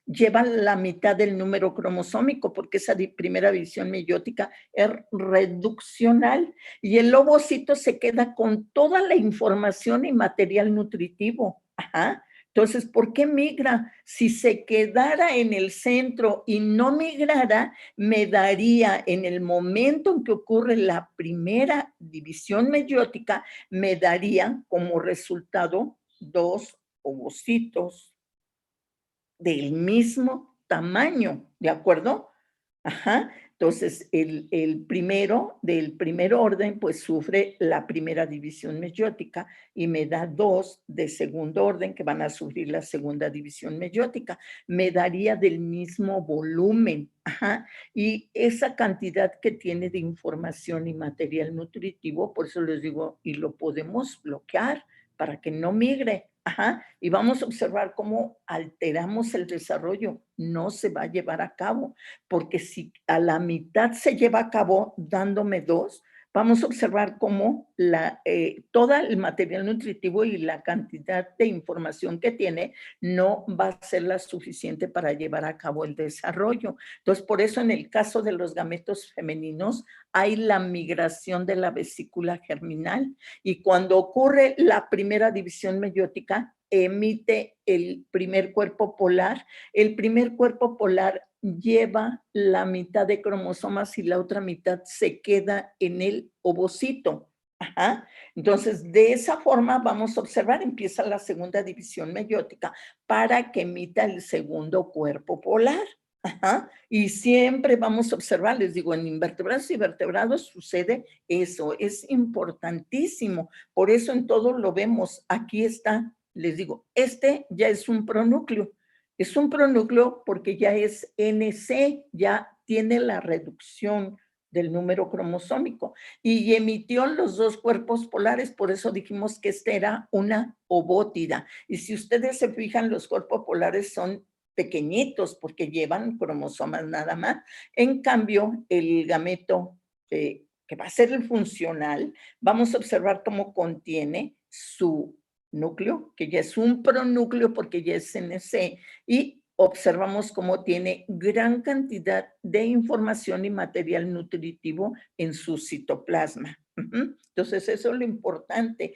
lleva la mitad del número cromosómico porque esa primera división meiótica es reduccional y el ovocito se queda con toda la información y material nutritivo. Ajá. Entonces, ¿por qué migra? Si se quedara en el centro y no migrara, me daría en el momento en que ocurre la primera división meiótica, me daría como resultado 2 ovocitos del mismo tamaño, ¿de acuerdo? Ajá. Entonces, el primero del primer orden, pues sufre la primera división meiótica y me da 2 de segundo orden que van a sufrir la segunda división meiótica. Me daría del mismo volumen. Ajá. Y esa cantidad que tiene de información y material nutritivo, por eso les digo, y lo podemos bloquear para que no migre. Ajá. Y vamos a observar cómo alteramos el desarrollo. No se va a llevar a cabo, porque si a la mitad se lleva a cabo dándome 2, vamos a observar cómo todo el material nutritivo y la cantidad de información que tiene no va a ser la suficiente para llevar a cabo el desarrollo. Entonces, por eso en el caso de los gametos femeninos hay la migración de la vesícula germinal y cuando ocurre la primera división meiótica, emite el primer cuerpo polar. El primer cuerpo polar lleva la mitad de cromosomas y la otra mitad se queda en el ovocito. Ajá. Entonces, de esa forma vamos a observar, empieza la segunda división meiótica para que emita el segundo cuerpo polar. Ajá. Y siempre vamos a observar, les digo, en invertebrados y vertebrados sucede eso, es importantísimo. Por eso en todo lo vemos, aquí está, les digo, este ya es un pronúcleo. Es un pronúcleo porque ya es NC, ya tiene la reducción del número cromosómico y emitió los 2 cuerpos polares, por eso dijimos que esta era una ovótida. Y si ustedes se fijan, los cuerpos polares son pequeñitos porque llevan cromosomas nada más. En cambio, el gameto que va a ser el funcional, vamos a observar cómo contiene su núcleo, que ya es un pronúcleo porque ya es NC, y observamos cómo tiene gran cantidad de información y material nutritivo en su citoplasma. Entonces, eso es lo importante.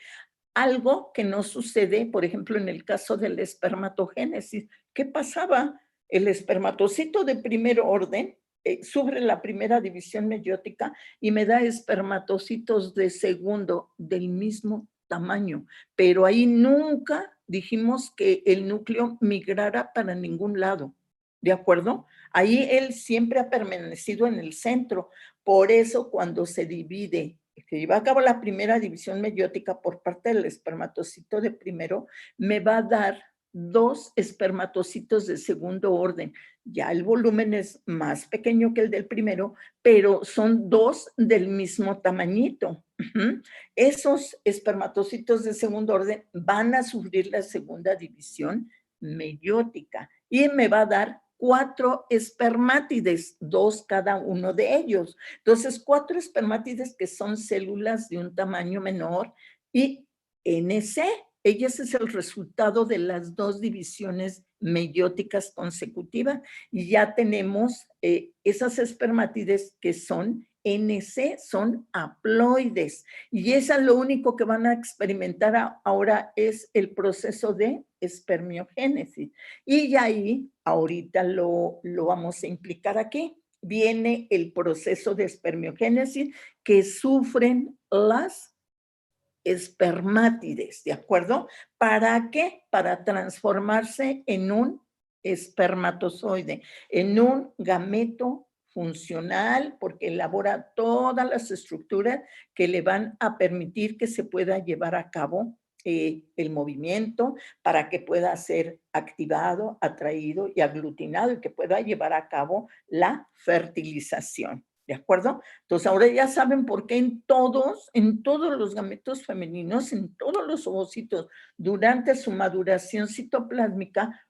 Algo que no sucede, por ejemplo, en el caso de la espermatogénesis. ¿Qué pasaba? El espermatocito de primer orden sufre la primera división meiótica y me da espermatocitos de segundo del mismo tamaño, pero ahí nunca dijimos que el núcleo migrara para ningún lado, ¿de acuerdo? Ahí él siempre ha permanecido en el centro, por eso cuando se divide, que lleva a cabo la primera división meiótica por parte del espermatocito de primero, me va a dar 2 espermatocitos de segundo orden. Ya el volumen es más pequeño que el del primero, pero son 2 del mismo tamañito. Esos espermatocitos de segundo orden van a sufrir la segunda división meiótica y me va a dar 4 espermátides, 2 cada uno de ellos. Entonces, 4 espermátides que son células de un tamaño menor y NC, ese es el resultado de las 2 divisiones meióticas consecutivas y ya tenemos esas espermátides que son NC, son haploides y esa lo único que van a experimentar ahora es el proceso de espermiogénesis y ahí ahorita lo vamos a implicar aquí. Viene el proceso de espermiogénesis que sufren las espermátides, ¿de acuerdo? ¿Para qué? Para transformarse en un espermatozoide, en un gameto funcional, porque elabora todas las estructuras que le van a permitir que se pueda llevar a cabo el movimiento, para que pueda ser activado, atraído y aglutinado y que pueda llevar a cabo la fertilización. ¿De acuerdo? Entonces, ahora ya saben por qué en todos los gametos femeninos, en todos los ovocitos, durante su maduración citoplásmica,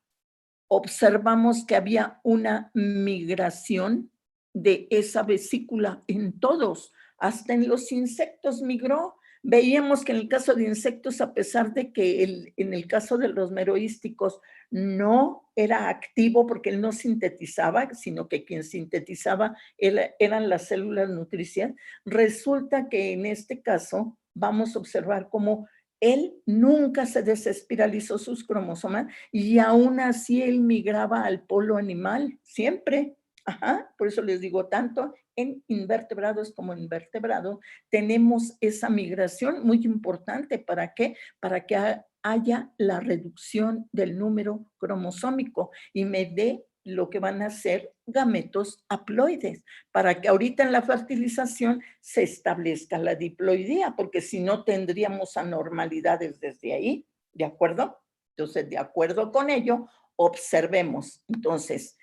observamos que había una migración de esa vesícula en todos, hasta en los insectos migró. Veíamos que en el caso de insectos, a pesar de que en el caso de los meroísticos no era activo porque él no sintetizaba, sino que quien sintetizaba eran las células nutricias, resulta que en este caso vamos a observar cómo él nunca se desespiralizó sus cromosomas y aún así él migraba al polo animal, siempre. Ajá, por eso les digo, tanto en invertebrados como en vertebrados, tenemos esa migración muy importante. ¿Para qué? Para que haya la reducción del número cromosómico y me dé lo que van a ser gametos haploides, para que ahorita en la fertilización se establezca la diploidía, porque si no tendríamos anormalidades desde ahí, ¿de acuerdo? Entonces, de acuerdo con ello, observemos. Entonces,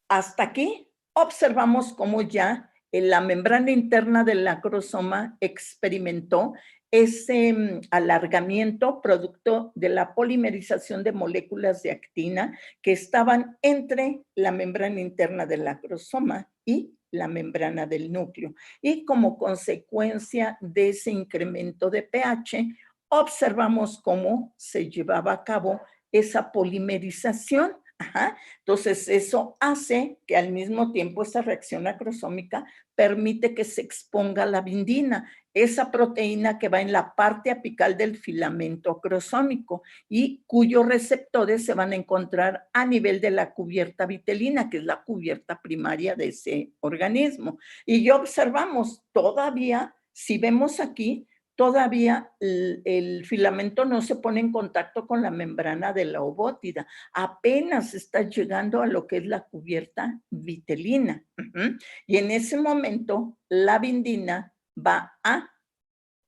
hasta aquí observamos cómo ya en la membrana interna del acrosoma experimentó ese alargamiento producto de la polimerización de moléculas de actina que estaban entre la membrana interna del acrosoma y la membrana del núcleo. Y como consecuencia de ese incremento de pH, observamos cómo se llevaba a cabo esa polimerización. Ajá. Entonces, eso hace que al mismo tiempo esa reacción acrosómica permite que se exponga la bindina, esa proteína que va en la parte apical del filamento acrosómico y cuyos receptores se van a encontrar a nivel de la cubierta vitelina, que es la cubierta primaria de ese organismo. Y ya observamos todavía, si vemos aquí, todavía el filamento no se pone en contacto con la membrana de la ovótida. Apenas está llegando a lo que es la cubierta vitelina. Y en ese momento, la bindina va a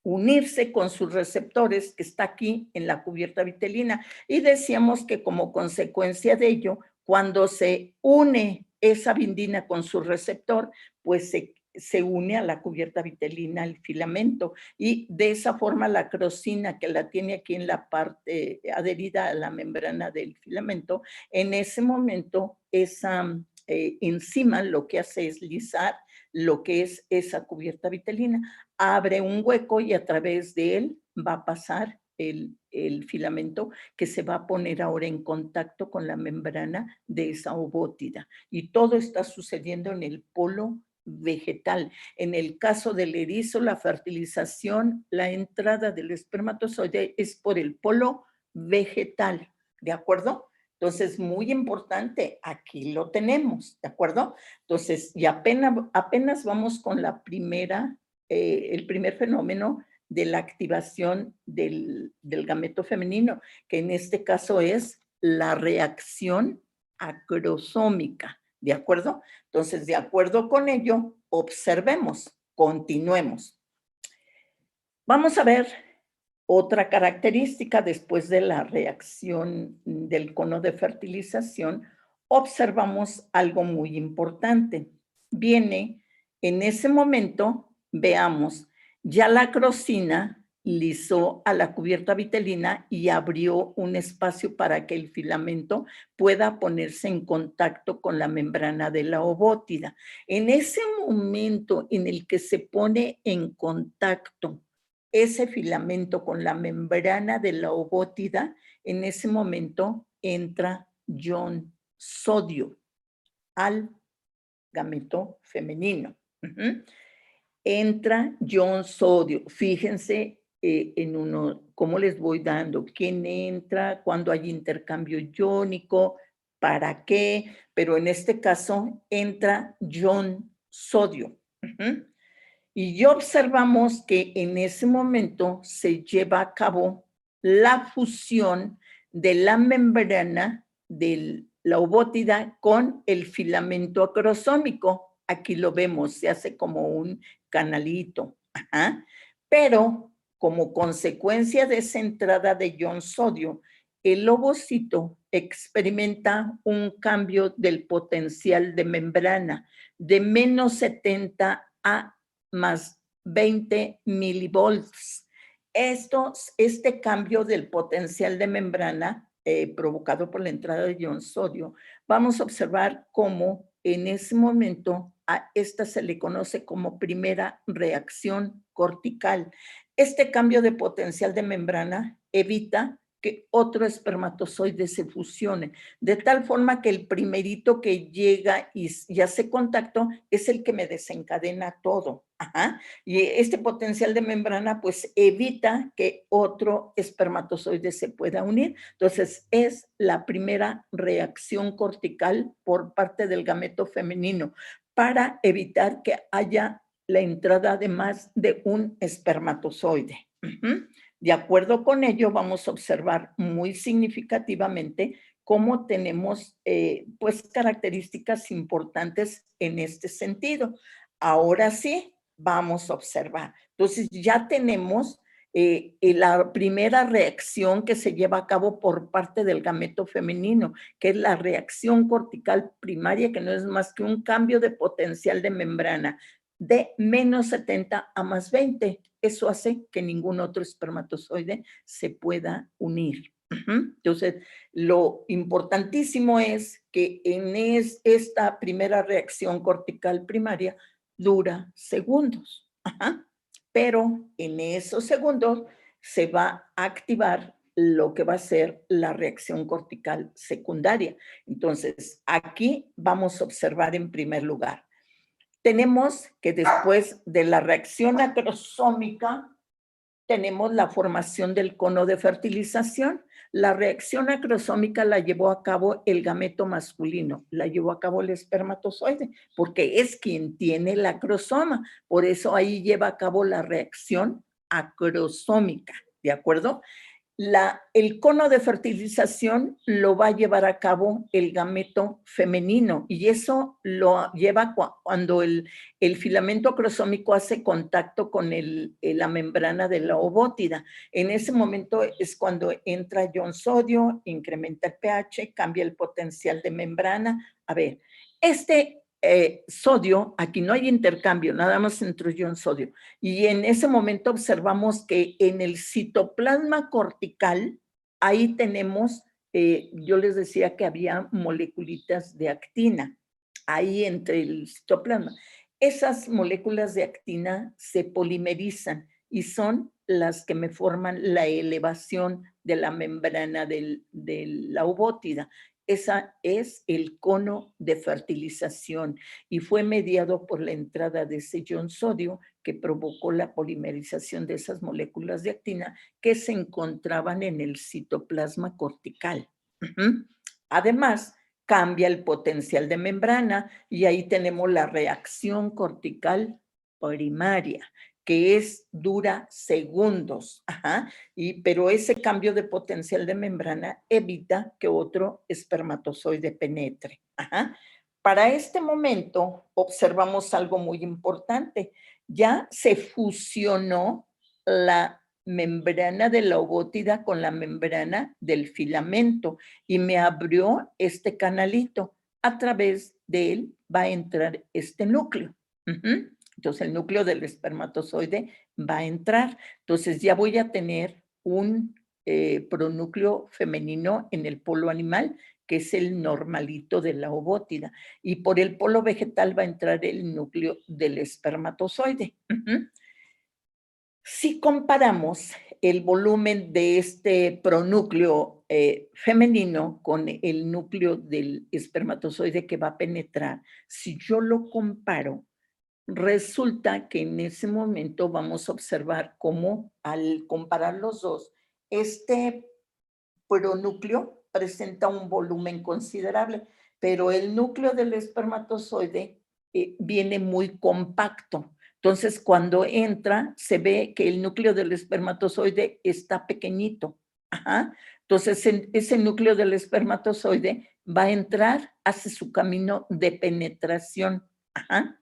unirse con sus receptores que está aquí en la cubierta vitelina. Y decíamos que como consecuencia de ello, cuando se une esa bindina con su receptor, pues se une a la cubierta vitelina, el filamento, y de esa forma la acrosina que la tiene aquí en la parte adherida a la membrana del filamento, en ese momento esa enzima lo que hace es lisar lo que es esa cubierta vitelina, abre un hueco y a través de él va a pasar el filamento que se va a poner ahora en contacto con la membrana de esa ovótida. Y todo está sucediendo en el polo vegetal. En el caso del erizo, la fertilización, la entrada del espermatozoide es por el polo vegetal, ¿de acuerdo? Entonces, muy importante, aquí lo tenemos, ¿de acuerdo? Entonces, y apenas vamos con la primera, el primer fenómeno de la activación del gameto femenino, que en este caso es la reacción acrosómica, ¿de acuerdo? Entonces, de acuerdo con ello, observemos, continuemos. Vamos a ver otra característica después de la reacción del cono de fertilización, observamos algo muy importante. Viene en ese momento, veamos, ya la acrosina lisó a la cubierta vitelina y abrió un espacio para que el filamento pueda ponerse en contacto con la membrana de la ovótida. En ese momento en el que se pone en contacto ese filamento con la membrana de la ovótida, en ese momento entra ion sodio al gameto femenino. Entra ion sodio. Fíjense en uno, cómo les voy dando, quién entra, cuando hay intercambio iónico, para qué, pero en este caso entra ion sodio. Y ya observamos que en ese momento se lleva a cabo la fusión de la membrana de la ovótida con el filamento acrosómico. Aquí lo vemos, se hace como un canalito. Pero como consecuencia de esa entrada de ion sodio, el ovocito experimenta un cambio del potencial de membrana de menos 70 a más 20 milivolts. Este cambio del potencial de membrana provocado por la entrada de ion sodio, vamos a observar cómo en ese momento a esta se le conoce como primera reacción cortical. Este cambio de potencial de membrana evita que otro espermatozoide se fusione, de tal forma que el primerito que llega y hace contacto es el que me desencadena todo. Y este potencial de membrana pues evita que otro espermatozoide se pueda unir. Entonces es la primera reacción cortical por parte del gameto femenino para evitar que haya la entrada de más de un espermatozoide. De acuerdo con ello, vamos a observar muy significativamente cómo tenemos pues características importantes en este sentido. Ahora sí, vamos a observar. Entonces ya tenemos la primera reacción que se lleva a cabo por parte del gameto femenino, que es la reacción cortical primaria, que no es más que un cambio de potencial de membrana de menos 70 a más 20. Eso hace que ningún otro espermatozoide se pueda unir. Entonces, lo importantísimo es que en esta primera reacción cortical primaria dura segundos. Pero en esos segundos se va a activar lo que va a ser la reacción cortical secundaria. Entonces, aquí vamos a observar en primer lugar. Tenemos que después de la reacción acrosómica, tenemos la formación del cono de fertilización. La reacción acrosómica la llevó a cabo el gameto masculino, la llevó a cabo el espermatozoide, porque es quien tiene el acrosoma. Por eso ahí lleva a cabo la reacción acrosómica, ¿de acuerdo? El cono de fertilización lo va a llevar a cabo el gameto femenino y eso lo lleva cuando el filamento acrosómico hace contacto con la membrana de la ovótida. En ese momento es cuando entra ion sodio, incrementa el pH, cambia el potencial de membrana. A ver, sodio, aquí no hay intercambio, nada más entró ion sodio. Y en ese momento observamos que en el citoplasma cortical, ahí tenemos, yo les decía que había moleculitas de actina, ahí entre el citoplasma. Esas moléculas de actina se polimerizan y son las que me forman la elevación de la membrana de la ovótida. Esa es el cono de fertilización y fue mediado por la entrada de ese ion sodio que provocó la polimerización de esas moléculas de actina que se encontraban en el citoplasma cortical. Además, cambia el potencial de membrana y ahí tenemos la reacción cortical primaria, que dura segundos, pero ese cambio de potencial de membrana evita que otro espermatozoide penetre. Para este momento observamos algo muy importante. Ya se fusionó la membrana de la ovótida con la membrana del filamento y me abrió este canalito. A través de él va a entrar este núcleo. Entonces el núcleo del espermatozoide va a entrar. Entonces ya voy a tener un pronúcleo femenino en el polo animal, que es el normalito de la ovótida. Y por el polo vegetal va a entrar el núcleo del espermatozoide. Si comparamos el volumen de este pronúcleo femenino con el núcleo del espermatozoide que va a penetrar, si yo lo comparo, resulta que en ese momento vamos a observar cómo al comparar los dos, este pronúcleo presenta un volumen considerable, pero el núcleo del espermatozoide viene muy compacto. Entonces, cuando entra, se ve que el núcleo del espermatozoide está pequeñito. Ajá. Entonces, ese núcleo del espermatozoide va a entrar, hace su camino de penetración. Ajá.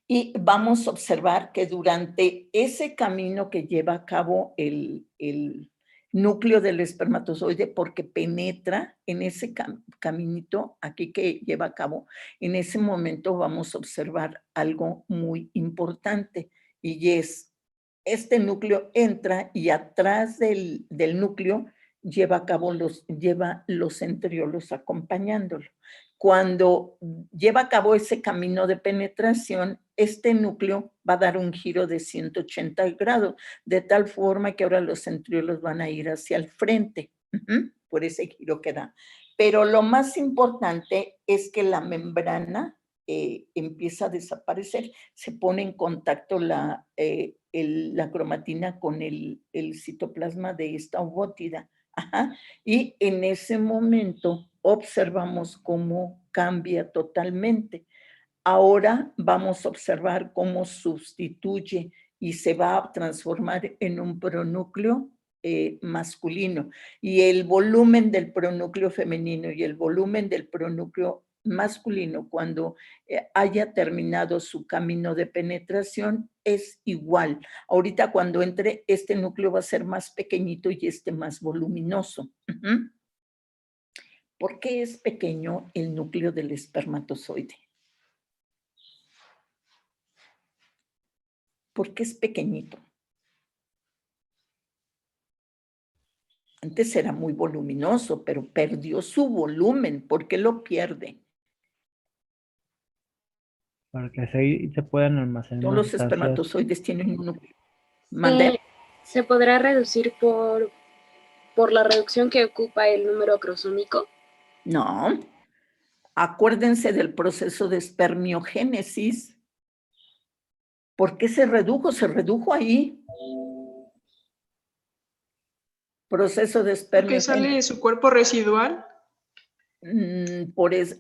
Y vamos a observar que durante ese camino que lleva a cabo el núcleo del espermatozoide, porque penetra en ese caminito aquí que lleva a cabo, en ese momento vamos a observar algo muy importante, y es, este núcleo entra y atrás del núcleo lleva los centriolos acompañándolo. Cuando lleva a cabo ese camino de penetración, este núcleo va a dar un giro de 180 grados, de tal forma que ahora los centriolos van a ir hacia el frente, por ese giro que da. Pero lo más importante es que la membrana empieza a desaparecer, se pone en contacto la cromatina con el citoplasma de esta ovótida. Ajá. Y en ese momento observamos cómo cambia totalmente. Ahora vamos a observar cómo sustituye y se va a transformar en un pronúcleo masculino. Y el volumen del pronúcleo femenino y el volumen del pronúcleo masculino, cuando haya terminado su camino de penetración, es igual. Ahorita cuando entre, este núcleo va a ser más pequeñito y este más voluminoso. ¿Por qué es pequeño el núcleo del espermatozoide? ¿Por qué es pequeñito? Antes era muy voluminoso, pero perdió su volumen. ¿Por qué lo pierde? Para que ahí se puedan almacenar Todos los sustancias. espermatozoides tienen un núcleo. ¿Mande? ¿Se podrá reducir por la reducción que ocupa el número cromosómico? No. Acuérdense del proceso de espermiogénesis. ¿Por qué se redujo? Se redujo ahí. Proceso de ¿Que espermiogénesis. sale su cuerpo residual?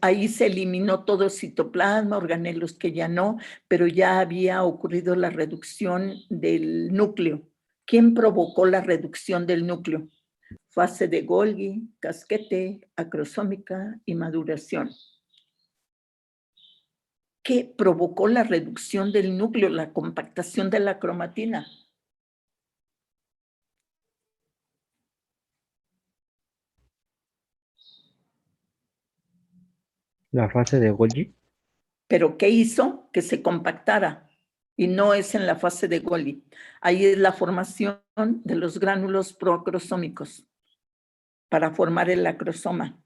Ahí se eliminó todo citoplasma, organelos que ya no, pero ya había ocurrido la reducción del núcleo. ¿Quién provocó la reducción del núcleo? Fase de Golgi, casquete, acrosómica y maduración. ¿Qué provocó la reducción del núcleo, la compactación de la cromatina? La fase de Golgi. ¿Pero qué hizo? Que se compactara. Y no es en la fase de Golgi. Ahí es la formación de los gránulos procrosómicos para formar el acrosoma.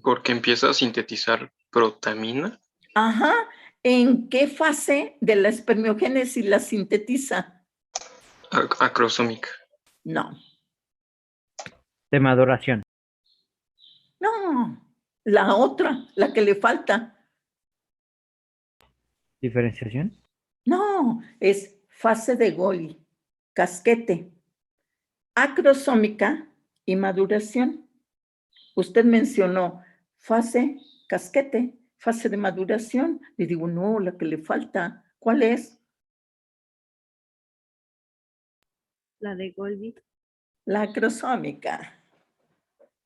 Porque empieza a sintetizar protamina. Ajá. ¿En qué fase de la espermiogénesis la sintetiza? Acrosómica. No. De maduración. No. La otra, la que le falta. Diferenciación. No, es fase de Golgi, casquete, acrosómica y maduración. Usted mencionó fase, casquete, fase de maduración. Le digo, no, la que le falta. ¿Cuál es? La de Golgi. La acrosómica.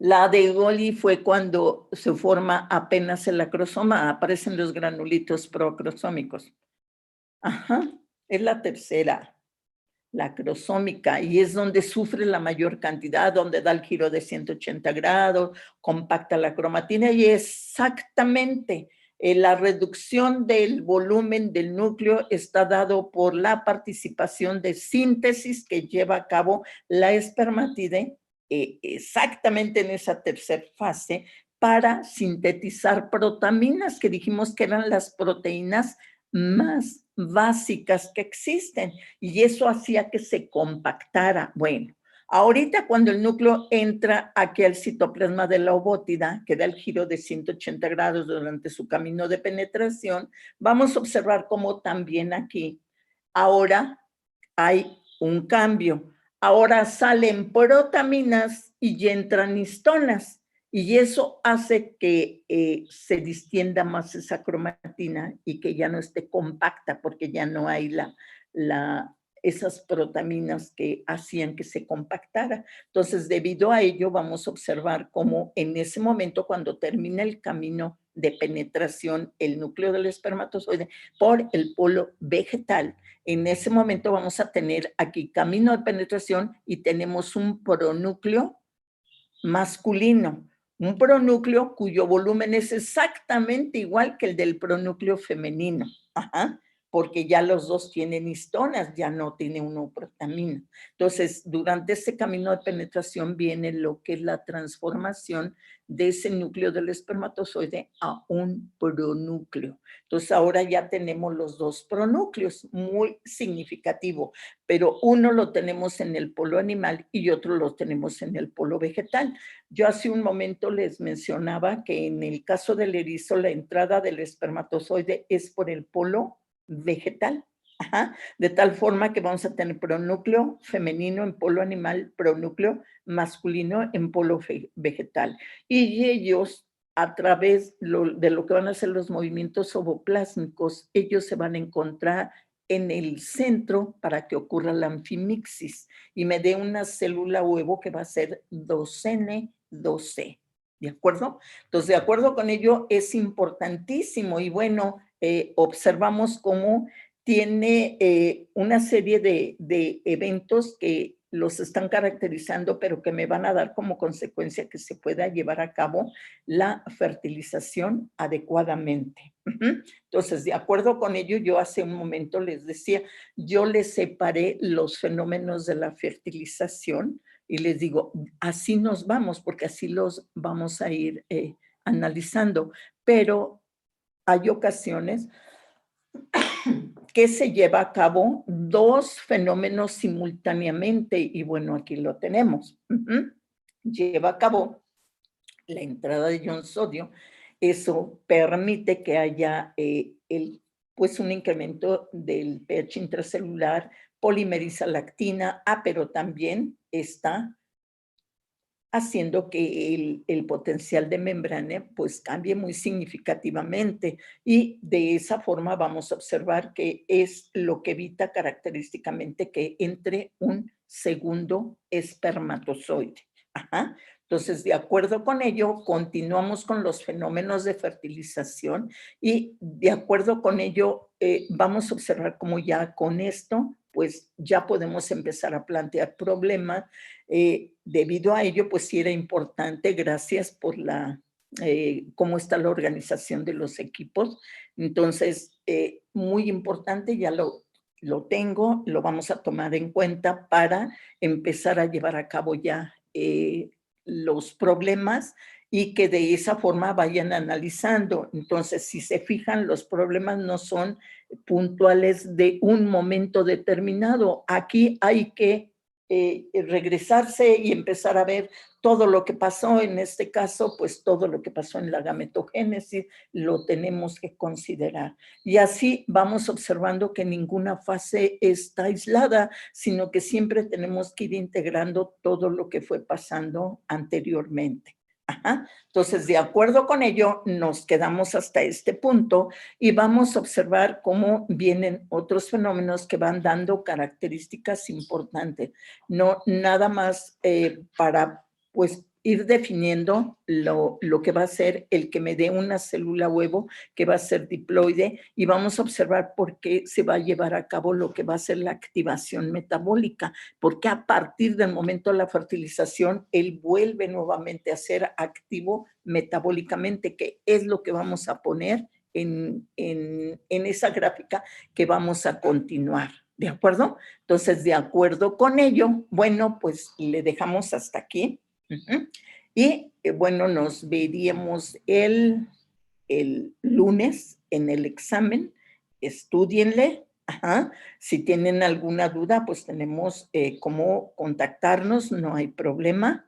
La de Golgi fue cuando se forma apenas el acrosoma, aparecen los granulitos proacrosómicos. Ajá, es la tercera, la acrosómica, y es donde sufre la mayor cantidad, donde da el giro de 180 grados, compacta la cromatina, y exactamente la reducción del volumen del núcleo está dado por la participación de síntesis que lleva a cabo la espermatide exactamente en esa tercera fase para sintetizar protaminas, que dijimos que eran las proteínas más básicas que existen y eso hacía que se compactara. Bueno, ahorita cuando el núcleo entra aquí al citoplasma de la ovótida, que da el giro de 180 grados durante su camino de penetración, vamos a observar cómo también aquí ahora hay un cambio. Ahora salen protaminas y entran histonas. Y eso hace que se distienda más esa cromatina y que ya no esté compacta porque ya no hay esas protaminas que hacían que se compactara. Entonces, debido a ello, vamos a observar cómo en ese momento, cuando termina el camino de penetración, el núcleo del espermatozoide por el polo vegetal, en ese momento vamos a tener aquí camino de penetración y tenemos un pronúcleo masculino. Un pronúcleo cuyo volumen es exactamente igual que el del pronúcleo femenino. Ajá. Porque ya los dos tienen histonas, ya no tiene uno protamina. Entonces, durante ese camino de penetración viene lo que es la transformación de ese núcleo del espermatozoide a un pronúcleo. Entonces, ahora ya tenemos los dos pronúcleos, muy significativo, pero uno lo tenemos en el polo animal y otro lo tenemos en el polo vegetal. Yo hace un momento les mencionaba que en el caso del erizo, la entrada del espermatozoide es por el polo vegetal. Ajá. De tal forma que vamos a tener pronúcleo femenino en polo animal, pronúcleo masculino en polo vegetal. Y ellos, a través de lo que van a ser los movimientos ovoplásmicos, ellos se van a encontrar en el centro para que ocurra la anfimixis y me dé una célula huevo que va a ser 2N2C. ¿De acuerdo? Entonces, de acuerdo con ello, es importantísimo y bueno, observamos cómo tiene una serie de eventos que los están caracterizando, pero que me van a dar como consecuencia que se pueda llevar a cabo la fertilización adecuadamente. Entonces, de acuerdo con ello, yo hace un momento les decía, yo les separé los fenómenos de la fertilización y les digo, así nos vamos, porque así los vamos a ir analizando, pero hay ocasiones que se lleva a cabo dos fenómenos simultáneamente y bueno, aquí lo tenemos. Lleva a cabo la entrada de ion sodio, eso permite que haya pues un incremento del pH intracelular, polimeriza lactina, pero también está haciendo que el potencial de membrana pues cambie muy significativamente y de esa forma vamos a observar que es lo que evita característicamente que entre un segundo espermatozoide. Ajá. Entonces, de acuerdo con ello, continuamos con los fenómenos de fertilización y de acuerdo con ello vamos a observar cómo ya con esto pues ya podemos empezar a plantear problemas. Debido a ello, pues sí era importante, gracias por cómo está la organización de los equipos. Entonces, muy importante, ya lo tengo, lo vamos a tomar en cuenta para empezar a llevar a cabo ya los problemas y que de esa forma vayan analizando. Entonces, si se fijan, los problemas no son puntuales de un momento determinado. Aquí hay que regresarse y empezar a ver todo lo que pasó, en este caso, pues todo lo que pasó en la gametogénesis, lo tenemos que considerar. Y así vamos observando que ninguna fase está aislada, sino que siempre tenemos que ir integrando todo lo que fue pasando anteriormente. Ajá. Entonces, de acuerdo con ello, nos quedamos hasta este punto y vamos a observar cómo vienen otros fenómenos que van dando características importantes. No nada más para pues ir definiendo lo que va a ser el que me dé una célula huevo, que va a ser diploide, y vamos a observar por qué se va a llevar a cabo lo que va a ser la activación metabólica, porque a partir del momento de la fertilización, él vuelve nuevamente a ser activo metabólicamente, que es lo que vamos a poner en esa gráfica que vamos a continuar. ¿De acuerdo? Entonces, de acuerdo con ello, bueno, pues le dejamos hasta aquí. Y bueno, nos veríamos el lunes en el examen estúdienle. Ajá. Si tienen alguna duda, pues tenemos cómo contactarnos, no hay problema.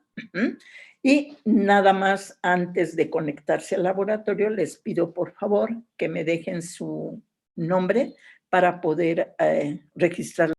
Y nada más, antes de conectarse al laboratorio, les pido por favor que me dejen su nombre para poder registrar